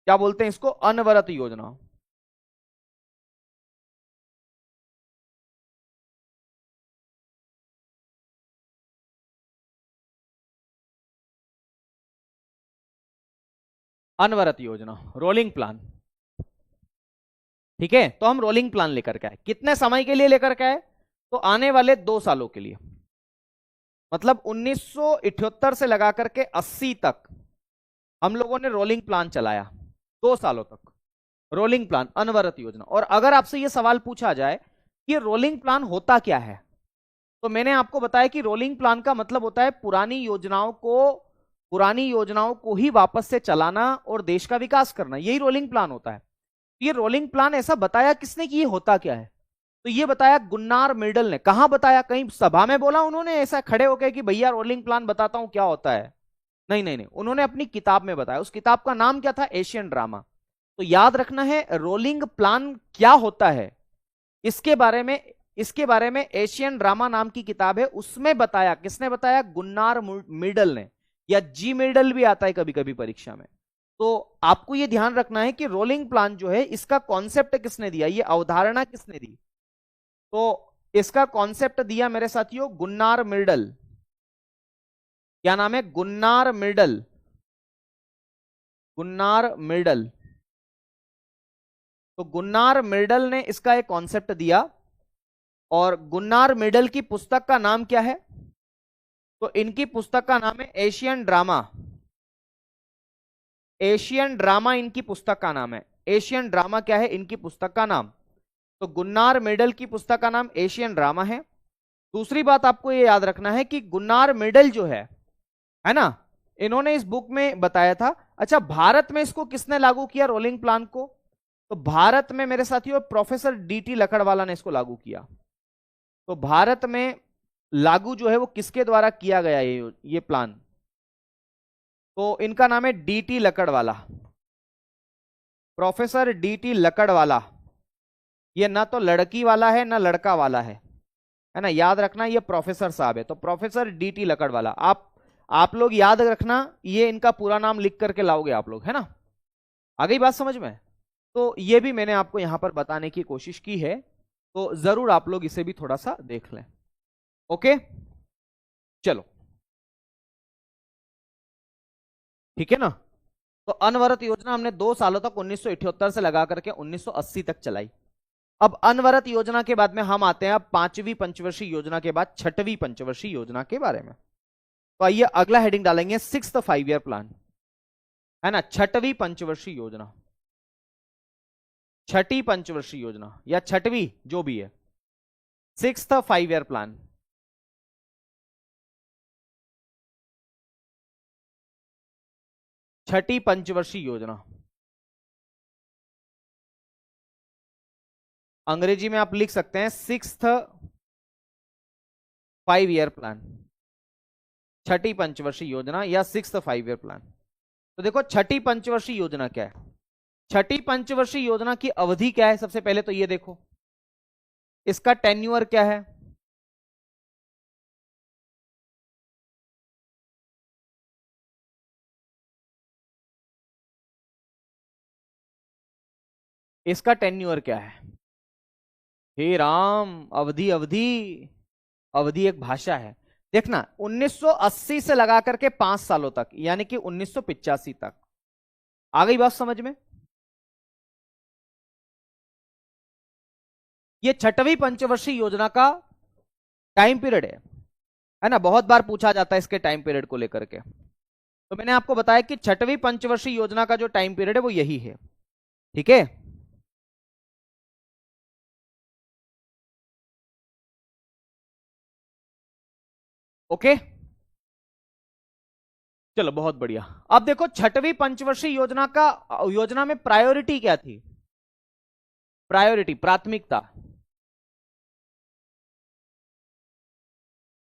Speaker 1: क्या बोलते हैं इसको, अनवरत योजना। अनवरत योजना, रोलिंग प्लान। ठीक है, तो हम रोलिंग प्लान लेकर के आए। कितने समय के लिए लेकर के आए, तो आने वाले 2 सालों के लिए, मतलब 1978 से लगा करके 80 तक हम लोगों ने रोलिंग प्लान चलाया, 2 सालों तक रोलिंग प्लान, अनवरत योजना। और अगर आपसे यह सवाल पूछा जाए कि रोलिंग प्लान होता क्या है, तो मैंने आपको बताया कि रोलिंग प्लान का मतलब होता है पुरानी योजनाओं को ही वापस से चलाना और देश का विकास करना, यही रोलिंग प्लान होता है। ये रोलिंग प्लान ऐसा बताया किसने कि ये होता क्या है, तो ये बताया गुन्नार मिर्डल ने। कहां बताया, कहीं सभा में बोला उन्होंने ऐसा खड़े होकर कि भैया रोलिंग प्लान बताता हूं क्या होता है? नहीं नहीं नहीं, उन्होंने अपनी किताब में बताया। उस किताब का नाम क्या था, एशियन ड्रामा। तो याद रखना है रोलिंग प्लान क्या होता है, इसके बारे में एशियन ड्रामा नाम की किताब है, उसमें बताया। किसने बताया, गुन्नार मिर्डल ने, या जी मिर्डल भी आता है कभी कभी परीक्षा में। तो आपको यह ध्यान रखना है कि रोलिंग प्लान जो है इसका कॉन्सेप्ट किसने दिया, ये अवधारणा किसने दी। तो इसका कॉन्सेप्ट दिया मेरे साथियों गुन्नार मिर्डल। क्या नाम है? Gunnar Myrdal. Gunnar Myrdal. तो गुन्नार मिर्डल ने इसका एक कॉन्सेप्ट दिया। और गुन्नार मिर्डल की पुस्तक का नाम क्या है? तो इनकी पुस्तक का नाम है एशियन ड्रामा। एशियन ड्रामा इनकी पुस्तक का नाम है। एशियन ड्रामा क्या है इनकी पुस्तक का नाम? तो गुन्नार मिर्डल की पुस्तक का नाम एशियन ड्रामा है। दूसरी बात आपको यह याद रखना है कि गुन्नार मिर्डल जो है ना, इन्होंने इस बुक में बताया था। अच्छा, भारत में इसको किसने लागू किया रोलिंग प्लान को? तो भारत में मेरे साथियों प्रोफेसर डीटी लकड़वाला ने इसको लागू किया। तो भारत में लागू जो है वो किसके द्वारा किया गया ये प्लान? तो इनका नाम है DT Lakdawala. Professor DT Lakdawala. ये ना तो लड़की वाला है ना लड़का वाला है ना, याद रखना ये प्रोफेसर साहब है। तो प्रोफेसर डीटी लकड़वाला, आप लोग याद रखना, ये इनका पूरा नाम लिख करके लाओगे आप लोग, है ना। आ गई बात समझ में? तो ये भी मैंने आपको यहां पर बताने की कोशिश की है, तो जरूर आप लोग इसे भी थोड़ा सा देख लें। ओके, चलो ठीक है ना। तो अनवरत योजना हमने 2 सालों तक 1978 से लगा करके 1980 तक चलाई। अब अनवरत योजना के बाद में हम आते हैं अब 5वीं पंचवर्षीय योजना के बाद 6वीं पंचवर्षीय योजना के बारे में। तो आइए अगला हेडिंग डालेंगे 6th 5 ईयर प्लान, है ना। 6वीं पंचवर्षीय योजना, 6ठी पंचवर्षीय योजना या 6वीं जो भी है, 6th 5 ईयर प्लान। छठी पंचवर्षीय योजना, अंग्रेजी में आप लिख सकते हैं 6th 5 ईयर प्लान, छठी पंचवर्षीय योजना या 6th 5 ईयर प्लान। तो देखो छठी पंचवर्षीय योजना क्या है, छठी पंचवर्षीय योजना की अवधि क्या है? सबसे पहले तो ये देखो इसका टेन्यूअर क्या है। इसका टेन्यूअर क्या है? हे राम, अवधि अवधि अवधि एक भाषा है। देखना 1980 से लगा करके 5 सालों तक, यानी कि 1985 तक। आ गई बात समझ में? ये 6वीं पंचवर्षीय योजना का टाइम पीरियड है ना। बहुत बार पूछा जाता है इसके टाइम पीरियड को लेकर के। तो मैंने आपको बताया कि 6वीं पंचवर्षीय योजना का जो टाइम पीरियड है वो यही है, ठीक है। ओके, चलो बहुत बढ़िया। अब देखो 6वीं पंचवर्षीय योजना का, योजना में प्रायोरिटी क्या थी? प्रायोरिटी, प्राथमिकता।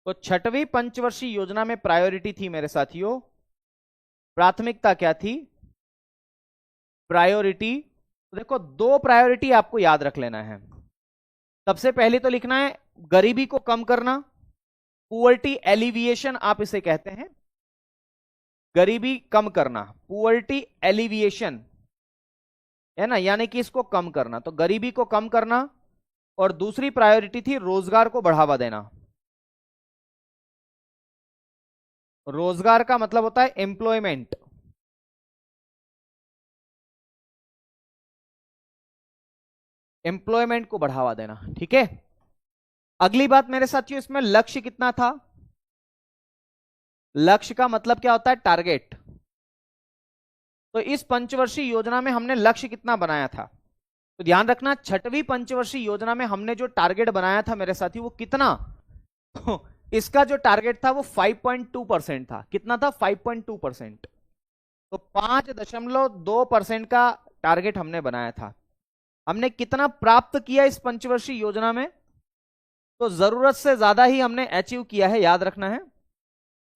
Speaker 1: तो 6वीं पंचवर्षीय योजना में प्रायोरिटी थी मेरे साथियों, प्राथमिकता क्या थी? प्रायोरिटी। तो देखो 2 प्रायोरिटी आपको याद रख लेना है। सबसे पहले तो लिखना है गरीबी को कम करना, पुअर्टी एलिविएशन आप इसे कहते हैं, गरीबी कम करना, पुअर्टी एलिविएशन, है ना, यानी कि इसको कम करना। तो गरीबी को कम करना। और दूसरी प्रायोरिटी थी रोजगार को बढ़ावा देना। रोजगार का मतलब होता है एम्प्लॉयमेंट। एम्प्लॉयमेंट को बढ़ावा देना, ठीक है। अगली बात मेरे साथियों, इसमें लक्ष्य कितना था? लक्ष्य का मतलब क्या होता है? टारगेट। तो इस पंचवर्षीय योजना में हमने लक्ष्य कितना बनाया था? तो ध्यान रखना 6वीं पंचवर्षीय योजना में हमने जो टारगेट बनाया था मेरे साथी वो कितना? तो इसका जो टारगेट था वो 5.2% था। कितना था? 5.2%। तो 5.2% का टारगेट हमने बनाया था। हमने कितना प्राप्त किया इस पंचवर्षीय योजना में? तो जरूरत से ज्यादा ही हमने अचीव किया है, याद रखना है।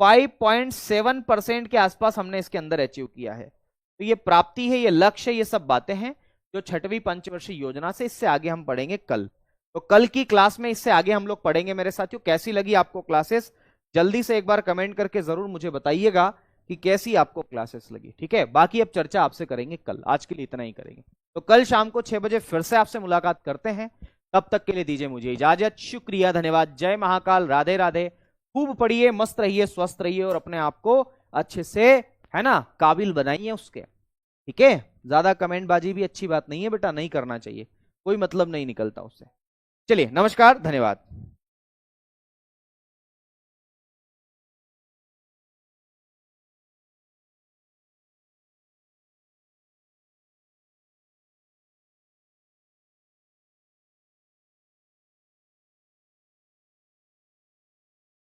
Speaker 1: 5.7% के आसपास हमने इसके अंदर अचीव किया है। तो ये प्राप्ति है, ये लक्ष्य, ये सब बातें हैं जो 6वीं पंचवर्षीय योजना से, इससे आगे हम पढ़ेंगे कल। तो कल की क्लास में इससे आगे हम लोग पढ़ेंगे मेरे साथियों। कैसी लगी आपको क्लासेस? जल्दी से एक बार कमेंट करके जरूर मुझे बताइएगा कि कैसी आपको क्लासेस लगी। ठीक है, बाकी अब चर्चा आपसे करेंगे कल, आज के लिए इतना ही करेंगे। तो कल शाम को 6 बजे फिर से आपसे मुलाकात करते हैं। तब तक के लिए दीजिए मुझे इजाजत। शुक्रिया, धन्यवाद। जय महाकाल, राधे राधे। खूब पढ़िए, मस्त रहिए, स्वस्थ रहिए और अपने आप को अच्छे से, है ना, काबिल बनाइए उसके। ठीक है, ज्यादा कमेंट बाजी भी अच्छी बात नहीं है बेटा, नहीं करना चाहिए, कोई मतलब नहीं निकलता उससे। चलिए, नमस्कार, धन्यवाद।